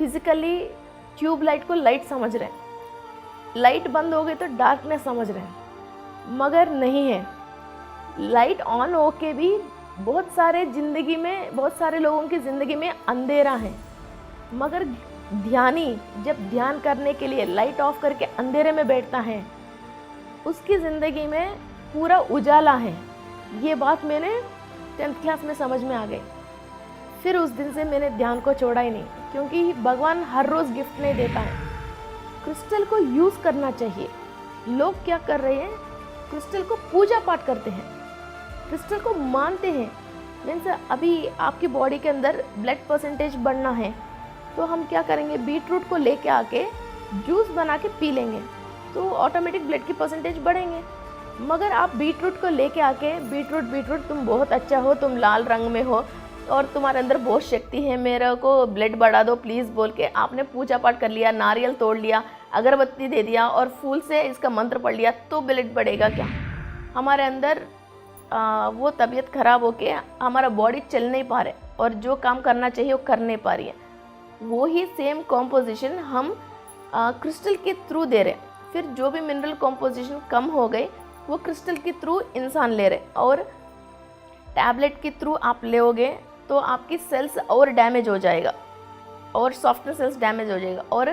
Physically tube light को light समझ रहे हैं, लाइट बंद हो गई तो डार्कनेस समझ रहे हैं, मगर नहीं है। लाइट ऑन होके भी बहुत सारे लोगों की ज़िंदगी में अंधेरा है, मगर ध्यानी जब ध्यान करने के लिए लाइट ऑफ करके अंधेरे में बैठता है, उसकी ज़िंदगी में पूरा उजाला है। ये बात मैंने 10th क्लास में समझ में आ गई। फिर उस दिन से मैंने ध्यान को छोड़ा ही नहीं, क्योंकि भगवान हर रोज़ गिफ्ट नहीं देता है। क्रिस्टल को यूज़ करना चाहिए। लोग क्या कर रहे हैं, क्रिस्टल को पूजा पाठ करते हैं, क्रिस्टल को मानते हैं। मीन्स अभी आपकी बॉडी के अंदर ब्लड परसेंटेज बढ़ना है, तो हम क्या करेंगे, बीटरूट को लेके आके जूस बना के पी लेंगे तो ऑटोमेटिक ब्लड की परसेंटेज बढ़ेंगे। मगर आप बीटरूट को लेके आके बीटरूट तुम बहुत अच्छा हो, तुम लाल रंग में हो और तुम्हारे अंदर बहुत शक्ति है, मेरे को ब्लड बढ़ा दो प्लीज़ बोल के आपने पूजा पाठ कर लिया, नारियल तोड़ लिया, अगरबत्ती दे दिया और फूल से इसका मंत्र पढ़ लिया, तो ब्लड बढ़ेगा क्या? हमारे अंदर वो तबीयत ख़राब होके हमारा बॉडी चल नहीं पा रहे और जो काम करना चाहिए वो कर नहीं पा रही है। वो ही सेम कॉम्पोजिशन हम क्रिस्टल के थ्रू दे रहे, फिर जो भी मिनरल कॉम्पोजिशन कम हो गई वो क्रिस्टल के थ्रू इंसान ले रहे, और टैबलेट के थ्रू आप लेोगे तो आपकी सेल्स और डैमेज हो जाएगा और सॉफ्टवेयर सेल्स डैमेज हो जाएगा, और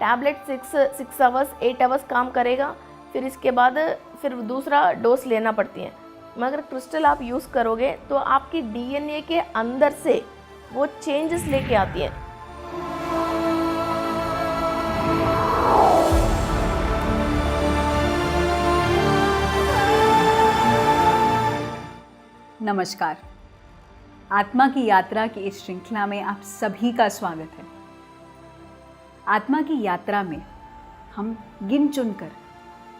टैबलेट 6 आवर्स 8 आवर्स काम करेगा, फिर इसके बाद फिर दूसरा डोज लेना पड़ती है। मगर क्रिस्टल आप यूज़ करोगे तो आपकी डीएनए के अंदर से वो चेंजेस लेके आती है। नमस्कार, आत्मा की यात्रा की इस श्रृंखला में आप सभी का स्वागत है। आत्मा की यात्रा में हम गिन चुनकर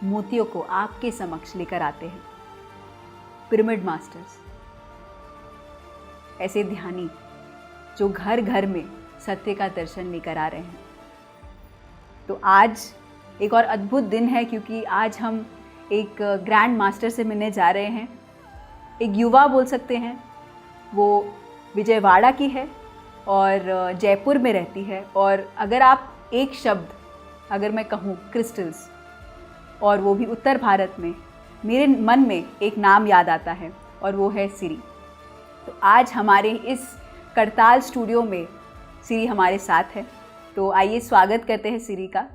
मोतियों को आपके समक्ष लेकर आते हैं। पिरामिड मास्टर्स, ऐसे ध्यानी जो घर घर में सत्य का दर्शन लेकर आ रहे हैं। तो आज एक और अद्भुत दिन है, क्योंकि आज हम एक ग्रैंड मास्टर से मिलने जा रहे हैं। एक युवा बोल सकते हैं, वो विजयवाड़ा की है और जयपुर में रहती है। और अगर आप एक शब्द अगर मैं कहूँ क्रिस्टल्स, और वो भी उत्तर भारत में, मेरे मन में एक नाम याद आता है और वो है सिरी। तो आज हमारे इस करताल स्टूडियो में सिरी हमारे साथ है, तो आइए स्वागत करते हैं सिरी का।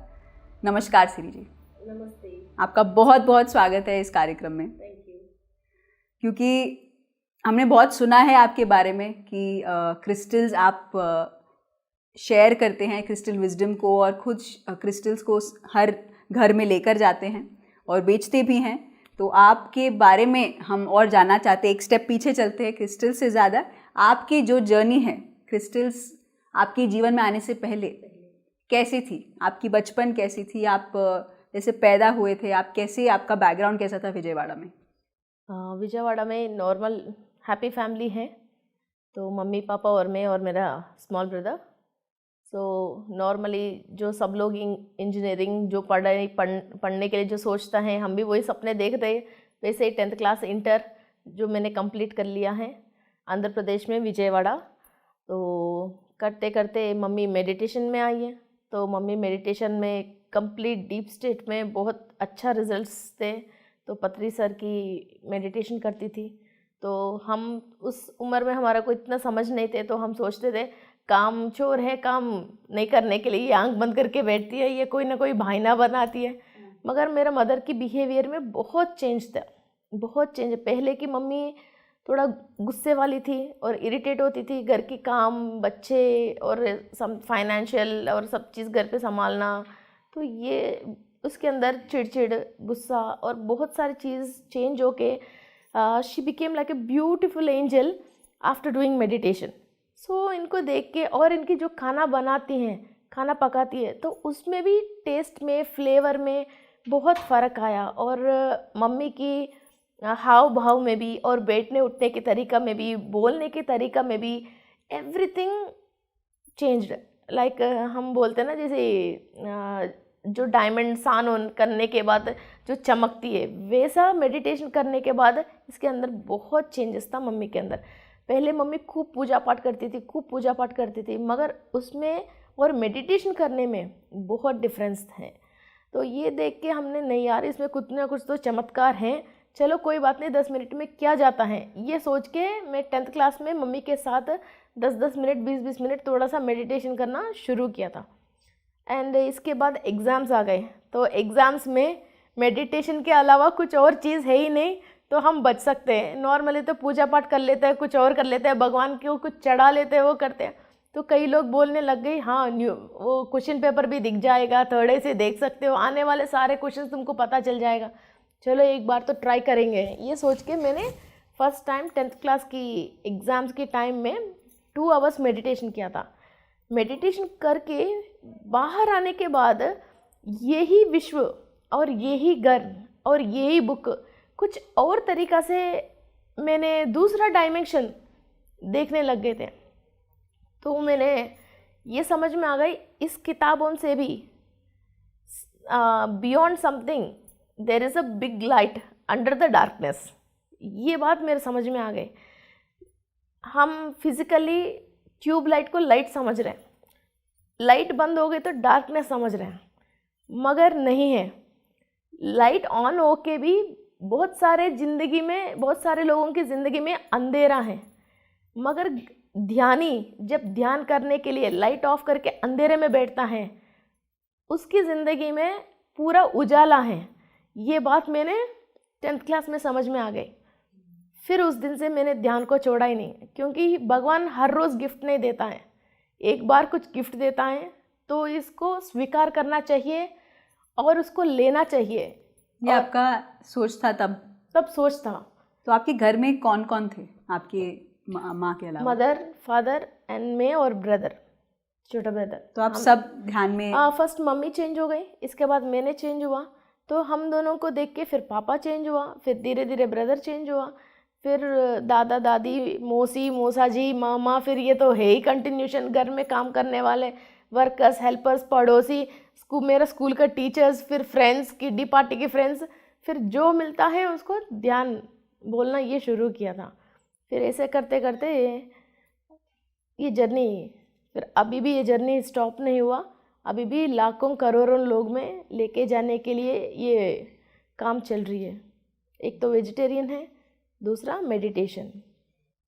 नमस्कार सिरी जी। नमस्ते। आपका बहुत बहुत स्वागत है इस कार्यक्रम में। Thank you. क्योंकि हमने बहुत सुना है आपके बारे में कि क्रिस्टल्स आप शेयर करते हैं, क्रिस्टल विजडम को, और खुद क्रिस्टल्स को हर घर में लेकर जाते हैं और बेचते भी हैं। तो आपके बारे में हम और जानना चाहते हैं। एक स्टेप पीछे चलते हैं, क्रिस्टल से ज़्यादा आपकी जो जर्नी है, क्रिस्टल्स आपके जीवन में आने से पहले कैसी थी, आपकी बचपन कैसी थी, आप जैसे पैदा हुए थे, आप कैसे, आपका बैकग्राउंड कैसा था विजयवाड़ा में? विजयवाड़ा में नॉर्मल हैप्पी फैमिली है, तो मम्मी पापा और मैं और मेरा स्मॉल ब्रदर। सो नॉर्मली जो सब लोग इंजीनियरिंग जो पढ़ने के लिए जो सोचता है, हम भी वही सपने देख रहे। वैसे ही 10th क्लास इंटर जो मैंने कंप्लीट कर लिया है आंध्र प्रदेश में विजयवाड़ा। तो करते करते मम्मी मेडिटेशन में आई है, तो मम्मी मेडिटेशन में कंप्लीट डीप स्टेट में बहुत अच्छा रिजल्ट्स थे। तो पत्री सर की मेडिटेशन करती थी। तो हम उस उम्र में हमारा कोई इतना समझ नहीं थे, तो हम सोचते थे काम चोर है, काम नहीं करने के लिए ये आंख बंद करके बैठती है, ये कोई ना कोई बहाना बनाती है। मगर मेरा मदर की बिहेवियर में बहुत चेंज था, बहुत चेंज। पहले की मम्मी थोड़ा गुस्से वाली थी और इरिटेट होती थी, घर की काम, बच्चे और सब फाइनेंशियल और सब चीज़ घर पे संभालना, तो ये उसके अंदर चिड़चिड़, गुस्सा और बहुत सारी चीज़ चेंज होके she became like a beautiful angel after doing meditation. So इनको देख के, और इनकी जो खाना बनाती हैं, खाना पकाती है, तो उसमें भी टेस्ट में, फ्लेवर में बहुत फ़र्क आया। और मम्मी की हाव भाव में भी, और बैठने उठने के तरीका में भी, बोलने के तरीका में भी, एवरीथिंग चेंज्ड। लाइक हम बोलते हैं ना, जैसे जो डायमंड सान ऑन करने के बाद जो चमकती है, वैसा मेडिटेशन करने के बाद इसके अंदर बहुत चेंजेस था मम्मी के अंदर। पहले मम्मी खूब पूजा पाठ करती थी, खूब पूजा पाठ करती थी, मगर उसमें और मेडिटेशन करने में बहुत डिफरेंस है। तो ये देख के हमने नहीं यार इसमें कुछ ना कुछ तो चमत्कार हैं, चलो कोई बात नहीं 10 मिनट में क्या जाता है, ये सोच के मैं 10th क्लास में मम्मी के साथ 10-10 मिनट 20-20 मिनट थोड़ा सा मेडिटेशन करना शुरू किया था। एंड इसके बाद एग्ज़ाम्स आ गए, तो एग्ज़ाम्स में मेडिटेशन के अलावा कुछ और चीज़ है ही नहीं तो हम बच सकते हैं। नॉर्मली तो पूजा पाठ कर लेते हैं, कुछ और कर लेते हैं, भगवान को कुछ चढ़ा लेते हैं, वो करते हैं। तो कई लोग बोलने लग गए हाँ वो क्वेश्चन पेपर भी दिख जाएगा, थोड़े से देख सकते हो, आने वाले सारे क्वेश्चन तुमको पता चल जाएगा, चलो एक बार तो ट्राई करेंगे। ये सोच के मैंने फर्स्ट टाइम 10th क्लास की एग्ज़ाम्स के टाइम में 2 आवर्स मेडिटेशन किया था। मेडिटेशन करके बाहर आने के बाद यही विश्व और यही घर और यही बुक कुछ और तरीक़ा से मैंने दूसरा डायमेंशन देखने लग गए थे। तो मैंने ये समझ में आ गई इस किताबों से भी beyond something there is a big light under the darkness, ये बात मेरे समझ में आ गई। हम फिज़िकली ट्यूब लाइट को लाइट समझ रहे हैं, लाइट बंद हो गई तो डार्कनेस समझ रहे हैं, मगर नहीं है। लाइट ऑन हो के भी बहुत सारे लोगों की ज़िंदगी में अंधेरा है, मगर ध्यानी जब ध्यान करने के लिए लाइट ऑफ करके अंधेरे में बैठता है उसकी ज़िंदगी में पूरा उजाला है। ये बात मैंने 10th क्लास में समझ में आ गई। फिर उस दिन से मैंने ध्यान को छोड़ा ही नहीं, क्योंकि भगवान हर रोज़ गिफ्ट नहीं देता है, एक बार कुछ गिफ्ट देता है तो इसको स्वीकार करना चाहिए और उसको लेना चाहिए। ये आपका सोच था तब सोच था। तो आपके घर में कौन कौन थे आपके माँ के अलावा? मदर, फादर एंड मैं और ब्रदर, छोटा ब्रदर। तो आप सब ध्यान में? फर्स्ट मम्मी चेंज हो गई, इसके बाद मैंने चेंज हुआ, तो हम दोनों को देख के फिर पापा चेंज हुआ, फिर धीरे धीरे ब्रदर चेंज हुआ, फिर दादा दादी, मौसी मौसा जी, मामा, फिर ये तो है ही कंटिन्यूशन, घर में काम करने वाले, वर्कर्स, हेल्पर्स, पड़ोसी, मेरा स्कूल का टीचर्स, फिर फ्रेंड्स, किड्डी पार्टी के फ्रेंड्स, फिर जो मिलता है उसको ध्यान बोलना ये शुरू किया था। फिर ऐसे करते करते ये जर्नी, फिर अभी भी ये जर्नी स्टॉप नहीं हुआ, अभी भी लाखों करोड़ों लोग में लेके जाने के लिए ये काम चल रही है। एक तो वेजिटेरियन है, दूसरा मेडिटेशन।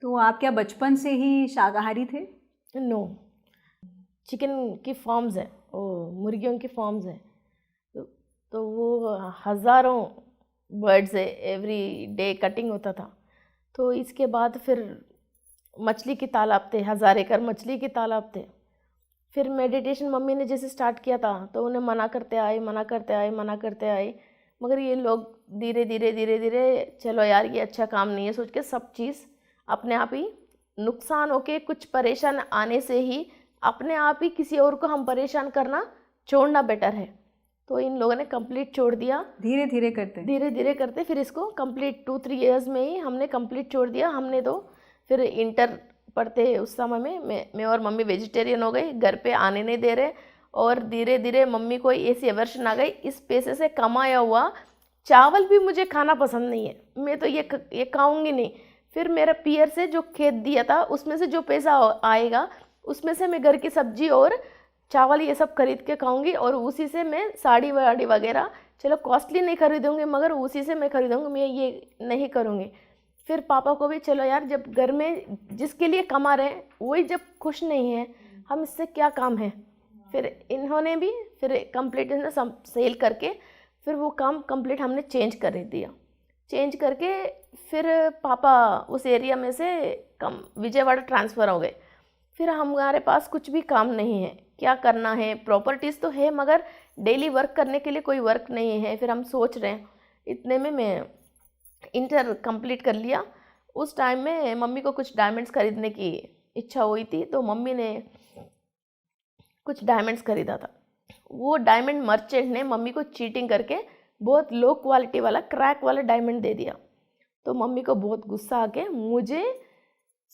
तो आप क्या बचपन से ही शाकाहारी थे? नो, चिकन की फॉर्म्स है, वो मुर्गियों की फॉर्म्स है, तो वो हज़ारों बर्ड्स है, एवरी डे कटिंग होता था। तो इसके बाद फिर मछली के तालाब थे, 1000 एकड़ मछली के तालाब थे। फिर मेडिटेशन मम्मी ने जैसे स्टार्ट किया था तो उन्हें मना करते आए, मगर ये लोग धीरे धीरे चलो यार ये अच्छा काम नहीं है सोच के सब चीज़ अपने आप ही नुकसान होके, कुछ परेशान आने से ही अपने आप ही किसी और को हम परेशान करना छोड़ना बेटर है। तो इन लोगों ने कंप्लीट छोड़ दिया, धीरे धीरे करते फिर इसको कंप्लीट 2-3 इयर्स में ही हमने कंप्लीट छोड़ दिया। हमने तो फिर इंटर पढ़ते उस समय में मैं और मम्मी वेजिटेरियन हो गई, घर पे आने नहीं दे रहे, और धीरे धीरे मम्मी को ऐसी अवर्शन आ गई, इस पैसे से कमाया हुआ चावल भी मुझे खाना पसंद नहीं है, मैं तो ये खाऊंगी नहीं। फिर मेरा पियर से जो खेत दिया था उसमें से जो पैसा आएगा उसमें से मैं घर की सब्जी और चावल ये सब खरीद के खाऊंगी, और उसी से मैं साड़ी वाड़ी वगैरह चलो कॉस्टली नहीं खरीदूंगी मगर उसी से मैं खरीदूंगी, मैं ये नहीं करूँगी। फिर पापा को भी चलो यार जब घर में जिसके लिए कमा रहे हैं वही जब खुश नहीं है हम इससे क्या काम है। फिर इन्होंने भी फिर कंप्लीट सेल करके फिर वो काम कंप्लीट हमने चेंज कर दिया। चेंज करके फिर पापा उस एरिया में से विजयवाड़ा ट्रांसफ़र हो गए। फिर हमारे पास कुछ भी काम नहीं है, क्या करना है, प्रॉपर्टीज़ तो है मगर डेली वर्क करने के लिए कोई वर्क नहीं है। फिर हम सोच रहे हैं, इतने में मैं इंटर कंप्लीट कर लिया। उस टाइम में मम्मी को कुछ डायमंड्स खरीदने की इच्छा हुई थी, तो मम्मी ने कुछ डायमंड्स खरीदा था। वो डायमंड मर्चेंट ने मम्मी को चीटिंग करके बहुत लो क्वालिटी वाला क्रैक वाला डायमंड दे दिया। तो मम्मी को बहुत गुस्सा आके मुझे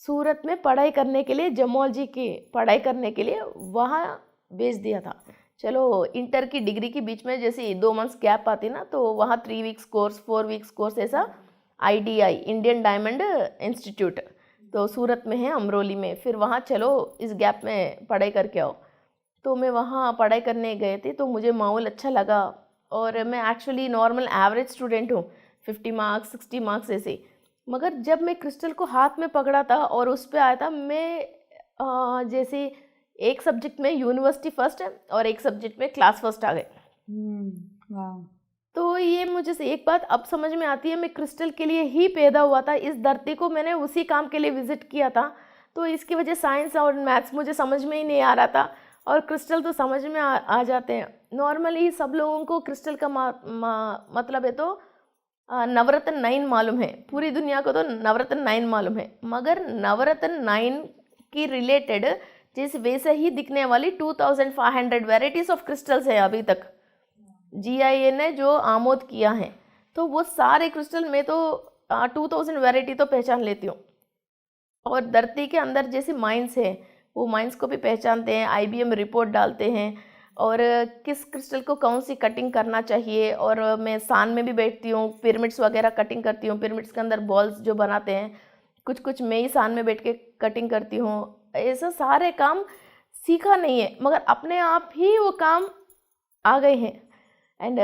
सूरत में पढ़ाई करने के लिए, जमोलॉजी की पढ़ाई करने के लिए वहाँ भेज दिया था। चलो इंटर की डिग्री के बीच में जैसे 2 मंथ्स गैप आती ना, तो वहाँ 3 वीक्स कोर्स 4 वीक्स कोर्स ऐसा IDI इंडियन डायमंड इंस्टीट्यूट तो सूरत में है, अमरोली में, फिर वहाँ चलो इस गैप में पढ़ाई करके आओ। तो मैं वहाँ पढ़ाई करने गए थे, तो मुझे माहौल अच्छा लगा। और मैं एक्चुअली नॉर्मल एवरेज स्टूडेंट हूँ, 50 मार्क्स 60 मार्क्स ऐसे। मगर जब मैं क्रिस्टल को हाथ में पकड़ा था और उस पे आया था, मैं जैसे एक सब्जेक्ट में यूनिवर्सिटी फर्स्ट है और एक सब्जेक्ट में क्लास फर्स्ट आ गए। वाह। तो ये मुझे से एक बात अब समझ में आती है, मैं क्रिस्टल के लिए ही पैदा हुआ था, इस धरती को मैंने उसी काम के लिए विजिट किया था। तो इसकी वजह साइंस और मैथ्स मुझे समझ में ही नहीं आ रहा था, और क्रिस्टल तो समझ में आ जाते हैं। नॉर्मली सब लोगों को क्रिस्टल का मतलब है तो नवरत्न 9 मालूम है, पूरी दुनिया को तो नवरत्न 9 मालूम है, मगर नवरत्न 9 की रिलेटेड जिस वैसे ही दिखने वाली 2500 वेराइटीज़ ऑफ क्रिस्टल्स है अभी तक GIA ने जो आमोद किया है। तो वो सारे क्रिस्टल में तो 2000 वैरायटी तो पहचान लेती हूँ। और धरती के अंदर जैसे माइंस है, वो माइंस को भी पहचानते हैं, IBM रिपोर्ट डालते हैं, और किस क्रिस्टल को कौन सी कटिंग करना चाहिए। और मैं सान में भी बैठती हूँ, पिरामिड्स वगैरह कटिंग करती हूँ, पिरामिड्स के अंदर बॉल्स जो बनाते हैं, कुछ मैं ही सान में बैठ के कटिंग करती हूँ। ऐसा सारे काम सीखा नहीं है, मगर अपने आप ही वो काम आ गए हैं। एंड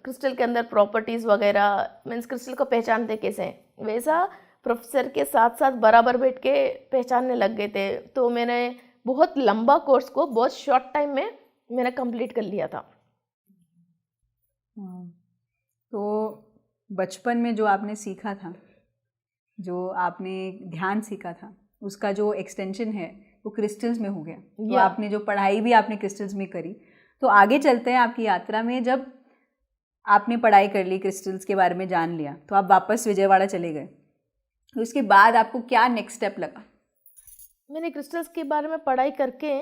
क्रिस्टल के अंदर प्रॉपर्टीज़ वगैरह, मीन्स क्रिस्टल को पहचानते कैसे हैं, वैसा प्रोफेसर के साथ साथ बराबर बैठ के पहचानने लग गए थे। तो मैंने बहुत लंबा कोर्स को बहुत शॉर्ट टाइम में मैंने कंप्लीट कर लिया था। तो बचपन में जो आपने सीखा था, जो आपने ध्यान सीखा था, उसका जो एक्सटेंशन है वो क्रिस्टल्स में हो गया। तो आपने जो पढ़ाई भी आपने क्रिस्टल्स में करी। तो आगे चलते हैं आपकी यात्रा में। जब आपने पढ़ाई कर ली, क्रिस्टल्स के बारे में जान लिया, तो आप वापस विजयवाड़ा चले गए। तो उसके बाद आपको क्या नेक्स्ट स्टेप लगा? मैंने क्रिस्टल्स के बारे में पढ़ाई करके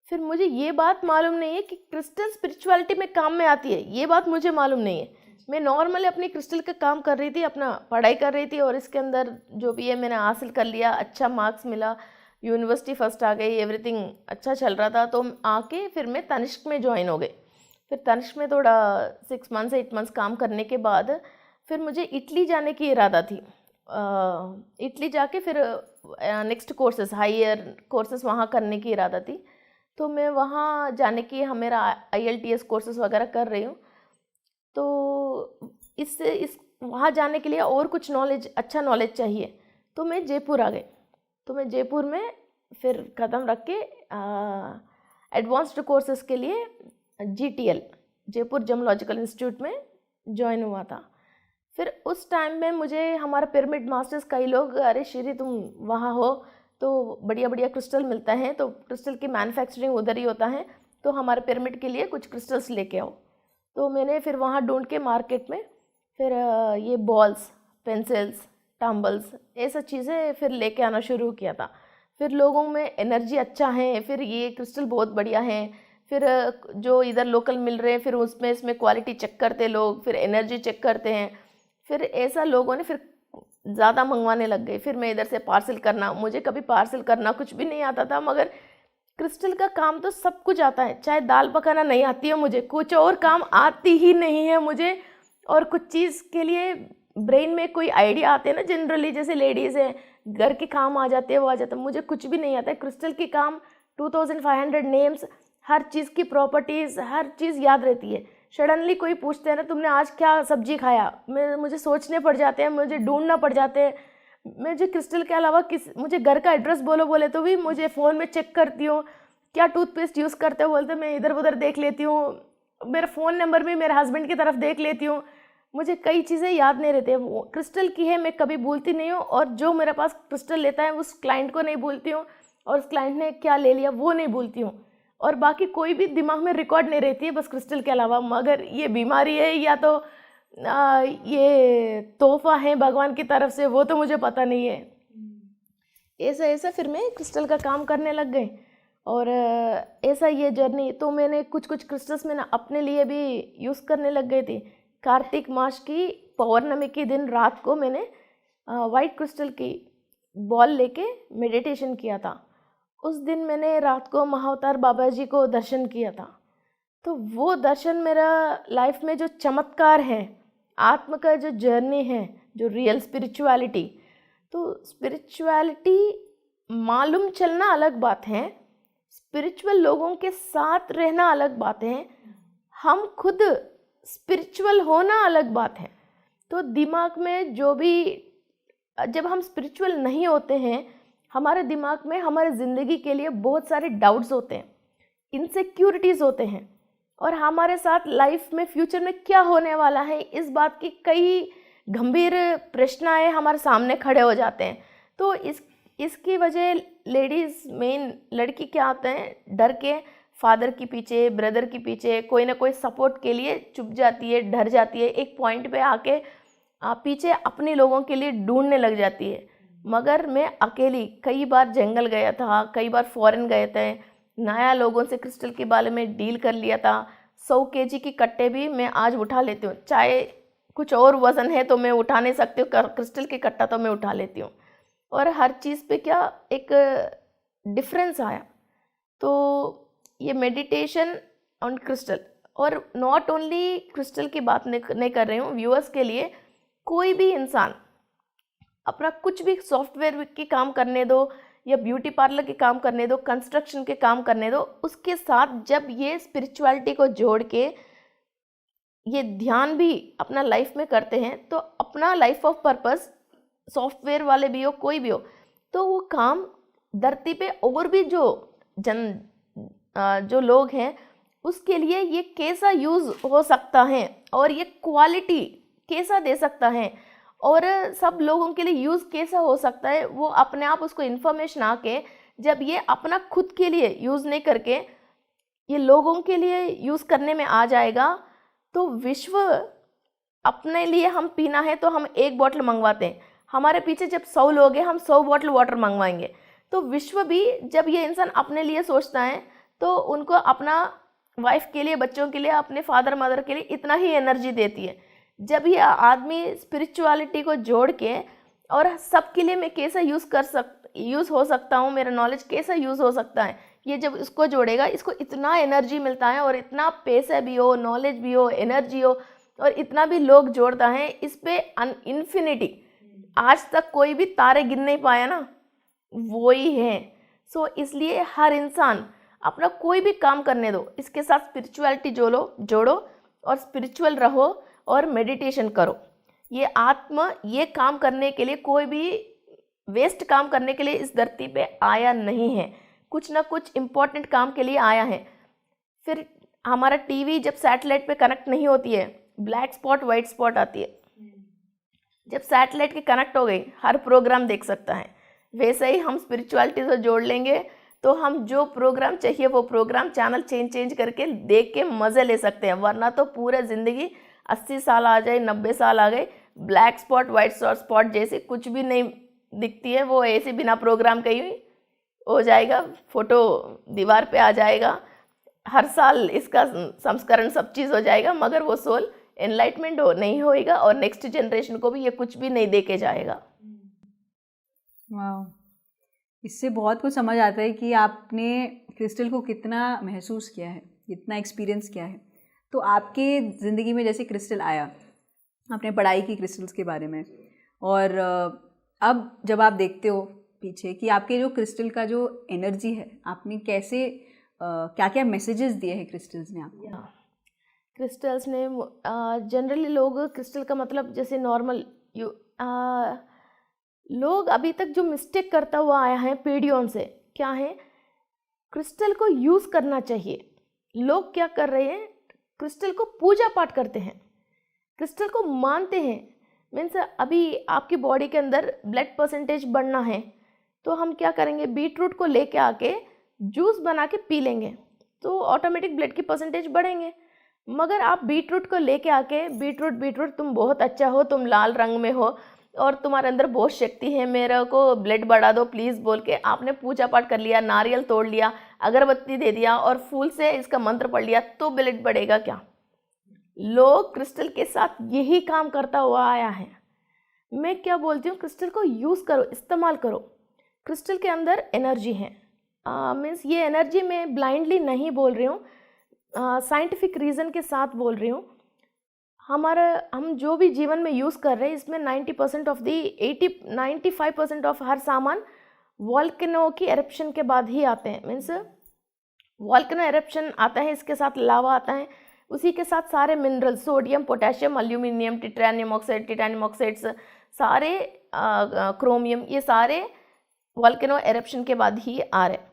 फिर मुझे ये बात मालूम नहीं है कि क्रिस्टल स्पिरिचुअलिटी में काम में आती है, ये बात मुझे मालूम नहीं है। मैं नॉर्मली अपनी क्रिस्टल का काम कर रही थी, अपना पढ़ाई कर रही थी, और इसके अंदर जो भी है मैंने हासिल कर लिया, अच्छा मार्क्स मिला, यूनिवर्सिटी फर्स्ट आ गई, एवरीथिंग अच्छा चल रहा था। तो आके फिर मैं तनिष्क में ज्वाइन हो गई। फिर तनिष्क में थोड़ा 6 मंथ्स 8 मंथ्स काम करने के बाद फिर मुझे इटली जाने की इरादा थी। इटली जाके फिर नेक्स्ट कोर्सेस, हायर कोर्सेस वहाँ करने की इरादा थी। तो मैं वहाँ जाने की मेरा IELTS कोर्सेस वगैरह कर रही हूँ। तो इस वहाँ जाने के लिए और कुछ नॉलेज, अच्छा नॉलेज चाहिए। तो मैं जयपुर आ गई। तो मैं जयपुर में फिर कदम रख के एडवांस्ड कोर्सेस के लिए GTL, जयपुर जमोलॉजिकल इंस्टीट्यूट में ज्वाइन हुआ था। फिर उस टाइम में मुझे हमारा पिरामिड मास्टर्स कई लोग, अरे श्री तुम वहाँ हो तो बढ़िया बढ़िया क्रिस्टल मिलता है, तो क्रिस्टल की मैन्युफैक्चरिंग उधर ही होता है, तो हमारे पिरामिड के लिए कुछ क्रिस्टल्स लेके आओ। तो मैंने फिर वहाँ ढूंढ के मार्केट में फिर ये बॉल्स, पेंसिल्स, टम्बल्स, ऐसा चीज़ें फिर लेके आना शुरू किया था। फिर लोगों में एनर्जी अच्छा है, फिर ये क्रिस्टल बहुत बढ़िया है, फिर जो इधर लोकल मिल रहे हैं फिर उसमें इसमें क्वालिटी चेक करते लोग, फिर एनर्जी चेक करते हैं। फिर ऐसा लोगों ने फिर ज़्यादा मंगवाने लग गए। फिर मैं इधर से पार्सल करना, मुझे कभी पार्सल करना कुछ भी नहीं आता था, मगर क्रिस्टल का काम तो सब कुछ आता है। चाहे दाल पकाना नहीं आती है मुझे, कुछ और काम आती ही नहीं है मुझे। और कुछ चीज़ के लिए ब्रेन में कोई आइडिया आते हैं ना, जनरली जैसे लेडीज़ है घर के काम आ जाते हैं, वो आ जाता है, मुझे कुछ भी नहीं आता है। क्रिस्टल की काम 2500 नेम्स, हर चीज़ की प्रॉपर्टीज़, हर चीज़ याद रहती है। सडनली कोई पूछते हैं ना तुमने आज क्या सब्जी खाया, मुझे सोचने पड़ जाते हैं, मुझे ढूंढना पड़ जाते हैं। मुझे क्रिस्टल के अलावा मुझे घर का एड्रेस बोले तो भी मुझे फ़ोन में चेक करती हूँ, क्या टूथपेस्ट यूज़ करते हो बोलते मैं इधर उधर देख लेती हूँ, मेरा फ़ोन नंबर भी मेरे हस्बैंड की तरफ देख लेती हूँ। मुझे कई चीज़ें याद नहीं रहती, वो क्रिस्टल की है मैं कभी भूलती नहीं हूँ, और जो मेरे पास क्रिस्टल लेता है उस क्लाइंट को नहीं भूलती हूँ, और उस क्लाइंट ने क्या ले लिया वो नहीं भूलती हूँ, और बाकी कोई भी दिमाग में रिकॉर्ड नहीं रहती है बस क्रिस्टल के अलावा। मगर ये बीमारी है या तो ये तोहफा है भगवान की तरफ से, वो तो मुझे पता नहीं है। ऐसा फिर मैं क्रिस्टल का काम करने लग गई, और ऐसा ये जर्नी। तो मैंने कुछ क्रिस्टल्स मैंने अपने लिए भी यूज़ करने लग गई थी। कार्तिक मास की पौर्णमी के दिन रात को मैंने वाइट क्रिस्टल की बॉल लेके मेडिटेशन किया था। उस दिन मैंने रात को महाअवतार बाबा जी को दर्शन किया था। तो वो दर्शन मेरा लाइफ में जो चमत्कार है, आत्म का जो जर्नी है, जो रियल स्पिरिचुअलिटी, तो स्पिरिचुअलिटी मालूम चलना अलग बात है, स्पिरिचुअल लोगों के साथ रहना अलग बात है, हम खुद स्पिरिचुअल होना अलग बात है। तो दिमाग में जो भी, जब हम स्पिरिचुअल नहीं होते हैं, हमारे दिमाग में हमारे ज़िंदगी के लिए बहुत सारे डाउट्स होते हैं, इनसिक्योरिटीज़ होते हैं, और हमारे साथ लाइफ में फ्यूचर में क्या होने वाला है, इस बात की कई गंभीर प्रश्न हमारे सामने खड़े हो जाते हैं। तो इसकी वजह लेडीज़, मेन लड़की क्या होते हैं, डर के फादर के पीछे, ब्रदर के पीछे, कोई ना कोई सपोर्ट के लिए चुप जाती है, डर जाती है, एक पॉइंट पे आके पीछे अपने लोगों के लिए ढूंढने लग जाती है। मगर मैं अकेली कई बार जंगल गया था, कई बार फॉरेन गए थे, नया लोगों से क्रिस्टल के बारे में डील कर लिया था। 100 केजी की कट्टे भी मैं आज उठा लेती हूँ, चाहे कुछ और वज़न है तो मैं उठा नहीं सकती हूँ, क्रिस्टल की कट्टा तो मैं उठा लेती हूँ। और हर चीज़ पे क्या एक डिफरेंस आया। तो ये मेडिटेशन ऑन क्रिस्टल, और नॉट ओनली क्रिस्टल की बात नहीं कर रही हूँ, व्यूअर्स के लिए कोई भी इंसान अपना कुछ भी सॉफ्टवेयर के काम करने दो या ब्यूटी पार्लर के काम करने दो, कंस्ट्रक्शन के काम करने दो, उसके साथ जब ये स्पिरिचुअलिटी को जोड़ के ये ध्यान भी अपना लाइफ में करते हैं, तो अपना लाइफ ऑफ पर्पस, सॉफ्टवेयर वाले भी हो, कोई भी हो, तो वो काम धरती पे और भी जो लोग हैं उसके लिए ये कैसा यूज़ हो सकता है, और ये क्वालिटी कैसा दे सकता है, और सब लोगों के लिए यूज़ कैसा हो सकता है, वो अपने आप उसको इन्फॉर्मेशन आके जब ये अपना खुद के लिए यूज़ नहीं करके ये लोगों के लिए यूज़ करने में आ जाएगा, तो विश्व, अपने लिए हम पीना है तो हम 1 बॉटल मंगवाते हैं, हमारे पीछे जब 100 लोग हैं हम 100 बॉटल वाटर मंगवाएंगे। तो विश्व भी जब ये इंसान अपने लिए सोचता है तो उनको अपना वाइफ के लिए, बच्चों के लिए, अपने फादर मदर के लिए इतना ही एनर्जी देती है। जब ये आदमी स्पिरिचुअलिटी को जोड़ के और सबके लिए मैं कैसा यूज़ हो सकता हूँ, मेरा नॉलेज कैसा यूज़ हो सकता है, ये जब इसको जोड़ेगा, इसको इतना एनर्जी मिलता है, और इतना पैसा भी हो, नॉलेज भी हो, एनर्जी हो, और इतना भी लोग जोड़ता है इस पे इन्फिनिटी। आज तक कोई भी तारे गिन नहीं पाया ना, वो ही है। सो इसलिए हर इंसान अपना कोई भी काम करने दो, इसके साथ स्पिरिचुअलिटी जोड़ो और स्पिरिचुअल रहो और मेडिटेशन करो। ये काम करने के लिए, कोई भी वेस्ट काम करने के लिए इस धरती पे आया नहीं है, कुछ ना कुछ इम्पोर्टेंट काम के लिए आया है। फिर हमारा टीवी जब सैटेलाइट पे कनेक्ट नहीं होती है, ब्लैक स्पॉट वाइट स्पॉट आती है। जब सैटेलाइट के कनेक्ट हो गई, हर प्रोग्राम देख सकता है। वैसे ही हम स्पिरिचुअलिटी से जोड़ लेंगे तो हम जो प्रोग्राम चाहिए वो प्रोग्राम चैनल चेंज करके देख के मज़े ले सकते हैं। वरना तो पूरे ज़िंदगी 80 साल आ जाए, 90 साल आ गए, ब्लैक स्पॉट वाइट स्पॉट जैसे कुछ भी नहीं दिखती है, वो ऐसे बिना प्रोग्राम के ही हो जाएगा, फोटो दीवार पे आ जाएगा, हर साल इसका संस्करण सब चीज़ हो जाएगा, मगर वो सोल एनलाइटमेंट नहीं होएगा और नेक्स्ट जनरेशन को भी ये कुछ भी नहीं दे के जाएगा। वाह, इससे बहुत कुछ समझ आता है कि आपने क्रिस्टल को कितना महसूस किया है, कितना एक्सपीरियंस किया है। तो आपके ज़िंदगी में जैसे क्रिस्टल आया, आपने पढ़ाई की क्रिस्टल्स के बारे में, और अब जब आप देखते हो पीछे कि आपके जो क्रिस्टल का जो एनर्जी है, आपने कैसे क्या क्या मैसेजेस दिए हैं क्रिस्टल्स ने आपको? क्रिस्टल्स ने जनरली लोग क्रिस्टल का मतलब जैसे नॉर्मल लोग अभी तक जो मिस्टेक करता हुआ आया है पीढ़ियों से, क्या है, क्रिस्टल को यूज़ करना चाहिए। लोग क्या कर रहे हैं, क्रिस्टल को पूजा पाठ करते हैं, क्रिस्टल को मानते हैं। मीन्स अभी आपकी बॉडी के अंदर ब्लड परसेंटेज बढ़ना है तो हम क्या करेंगे, बीटरूट को लेके आके जूस बना के पी लेंगे तो ऑटोमेटिक ब्लड की परसेंटेज बढ़ेंगे। मगर आप बीटरूट को लेके आके, बीटरूट तुम बहुत अच्छा हो, तुम लाल रंग में हो और तुम्हारे अंदर बहुत शक्ति है, मेरे को ब्लड बढ़ा दो प्लीज़ बोल के आपने पूजा पाठ कर लिया, नारियल तोड़ लिया, अगरबत्ती दे दिया और फूल से इसका मंत्र पढ़ लिया, तो ब्लड बढ़ेगा क्या? लोग क्रिस्टल के साथ यही काम करता हुआ आया है। मैं क्या बोलती हूँ, क्रिस्टल को यूज़ करो, इस्तेमाल करो। क्रिस्टल के अंदर एनर्जी है, मीन्स ये एनर्जी मैं ब्लाइंडली नहीं बोल रही हूँ, साइंटिफिक रीज़न के साथ बोल रही हूँ। हम जो भी जीवन में यूज़ कर रहे हैं इसमें 95% ऑफ हर सामान वॉल्केनो की एरप्शन के बाद ही आते हैं। मीन्स वॉल्केनो एरप्शन आता है, इसके साथ लावा आता है, उसी के साथ सारे mineral sodium, potassium, aluminium, titanium oxides, सारे क्रोमियम, ये सारे वॉल्केनो एरप्शन के बाद ही आ रहे हैं।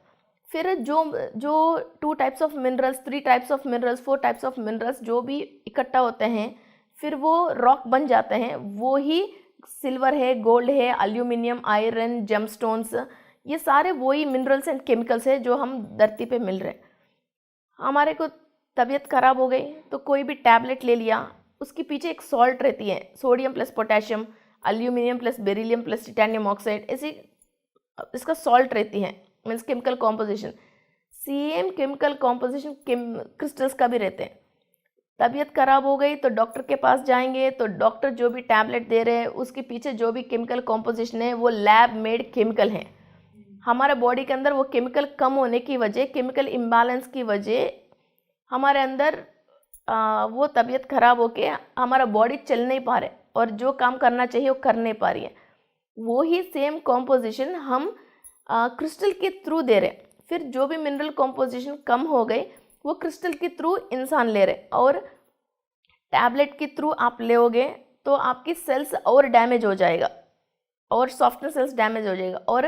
फिर जो 2 types of minerals, 3 types of minerals, 4 types of minerals जो भी इकट्ठा होते हैं फिर वो रॉक बन जाते हैं, वो ही सिल्वर है, गोल्ड है, एल्यूमिनियम, आयरन, जेमस्टोन्स, ये सारे वही मिनरल्स एंड केमिकल्स है जो हम धरती पे मिल रहे हैं। हमारे को तबीयत ख़राब हो गई तो कोई भी टैबलेट ले लिया, उसके पीछे एक सॉल्ट रहती है, sodium plus potassium, aluminium plus beryllium plus titanium oxide, ऐसी इसका सॉल्ट रहती है, means chemical composition. Same chemical composition crystals का भी रहते हैं। तबीयत ख़राब हो गई तो डॉक्टर के पास जाएंगे तो डॉक्टर जो भी टैबलेट दे रहे हैं उसके पीछे जो भी केमिकल कॉम्पोजिशन है वो लैब मेड केमिकल है। हमारे बॉडी के अंदर वो केमिकल कम होने की वजह, केमिकल इम्बैलेंस की वजह हमारे अंदर वो तबीयत ख़राब होके हमारा बॉडी चल नहीं पा रहा है और जो काम करना चाहिए वो कर नहीं पा रही है। वो ही सेम कॉम्पोजिशन हम क्रिस्टल के थ्रू दे रहे हैं। फिर जो भी मिनरल कॉम्पोजिशन कम हो गई वो क्रिस्टल के थ्रू इंसान ले रहे, और टैबलेट के थ्रू आप लेओगे तो आपकी सेल्स और डैमेज हो जाएगा और सॉफ्टनेस सेल्स डैमेज हो जाएगा, और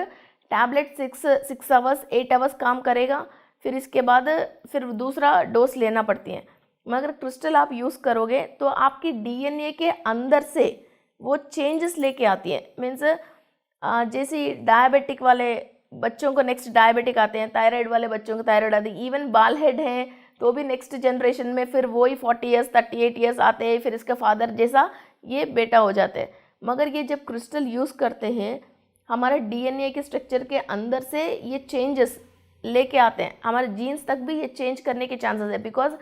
टैबलेट 6 आवर्स 8 आवर्स काम करेगा, फिर इसके बाद फिर दूसरा डोज लेना पड़ती है। मगर क्रिस्टल आप यूज़ करोगे तो आपकी डीएनए के अंदर से वो चेंजेस लेके आती है। मीन्स जैसे डायबिटिक वाले बच्चों को नेक्स्ट डायबिटिक आते हैं, थायराइड वाले बच्चों को थायराइड आती है, इवन बाल हेड हैं तो भी नेक्स्ट जनरेशन में फिर वही 40 ईयर्स 38 ईयर्स आते हैं, फिर इसका फादर जैसा ये बेटा हो जाते हैं। मगर ये जब क्रिस्टल यूज़ करते हैं हमारे डीएनए के स्ट्रक्चर के अंदर से ये चेंजेस लेके आते हैं, हमारे जीन्स तक भी ये चेंज करने के चांसेस है, बिकॉज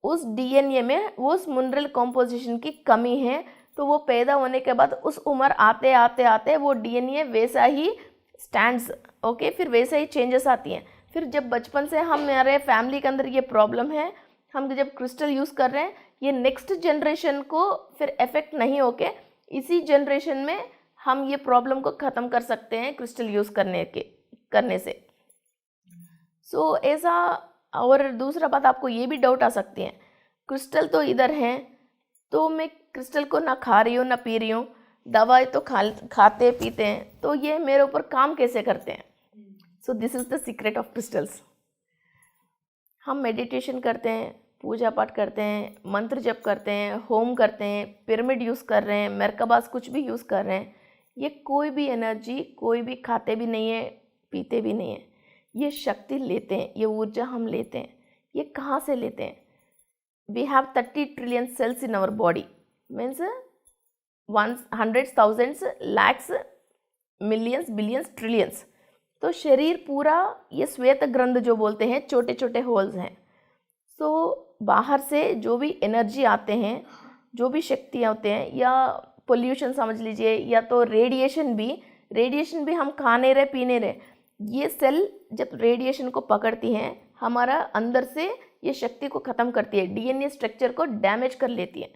उस डीएनए में वो उस मिनरल कॉम्पोजिशन की कमी है। तो वो पैदा होने के बाद उस उम्र आते आते आते वो डीएनए वैसा ही स्टैंड्स, ओके, फिर वैसे ही चेंजेस आती हैं। फिर जब बचपन से हमारे फैमिली के अंदर ये प्रॉब्लम है, हम जब क्रिस्टल यूज़ कर रहे हैं ये नेक्स्ट जनरेशन को फिर इफेक्ट नहीं होके इसी जनरेशन में हम ये प्रॉब्लम को ख़त्म कर सकते हैं क्रिस्टल यूज़ करने से। सो ऐसा। और दूसरा बात, आपको ये भी डाउट आ सकती है, क्रिस्टल तो इधर है तो मैं क्रिस्टल को ना खा रही हूँ ना पी रही हूँ, दवाई तो खाते पीते हैं, तो ये मेरे ऊपर काम कैसे करते हैं? So this is the secret of crystals. हम मेडिटेशन करते हैं, पूजा पाठ करते हैं, मंत्र जप करते हैं, होम करते हैं, पिरामिड यूज़ कर रहे हैं, मरकबास कुछ भी यूज़ कर रहे हैं, ये कोई भी एनर्जी कोई भी खाते भी नहीं है पीते भी नहीं है, ये शक्ति लेते हैं, ये ऊर्जा हम लेते हैं। ये कहाँ से लेते हैं? We have 30 trillion cells in our body, means 100 thousands lakhs millions billions trillions. तो शरीर पूरा ये श्वेत ग्रंथ जो बोलते हैं, छोटे छोटे होल्स हैं। सो बाहर से जो भी एनर्जी आते हैं, जो भी शक्तियाँ होते हैं, या पोल्यूशन समझ लीजिए, या तो रेडिएशन भी हम खा नहीं रहे पी नहीं रहे, ये सेल जब रेडिएशन को पकड़ती हैं हमारा अंदर से ये शक्ति को ख़त्म करती है, डीएनए स्ट्रक्चर को डैमेज कर लेती है।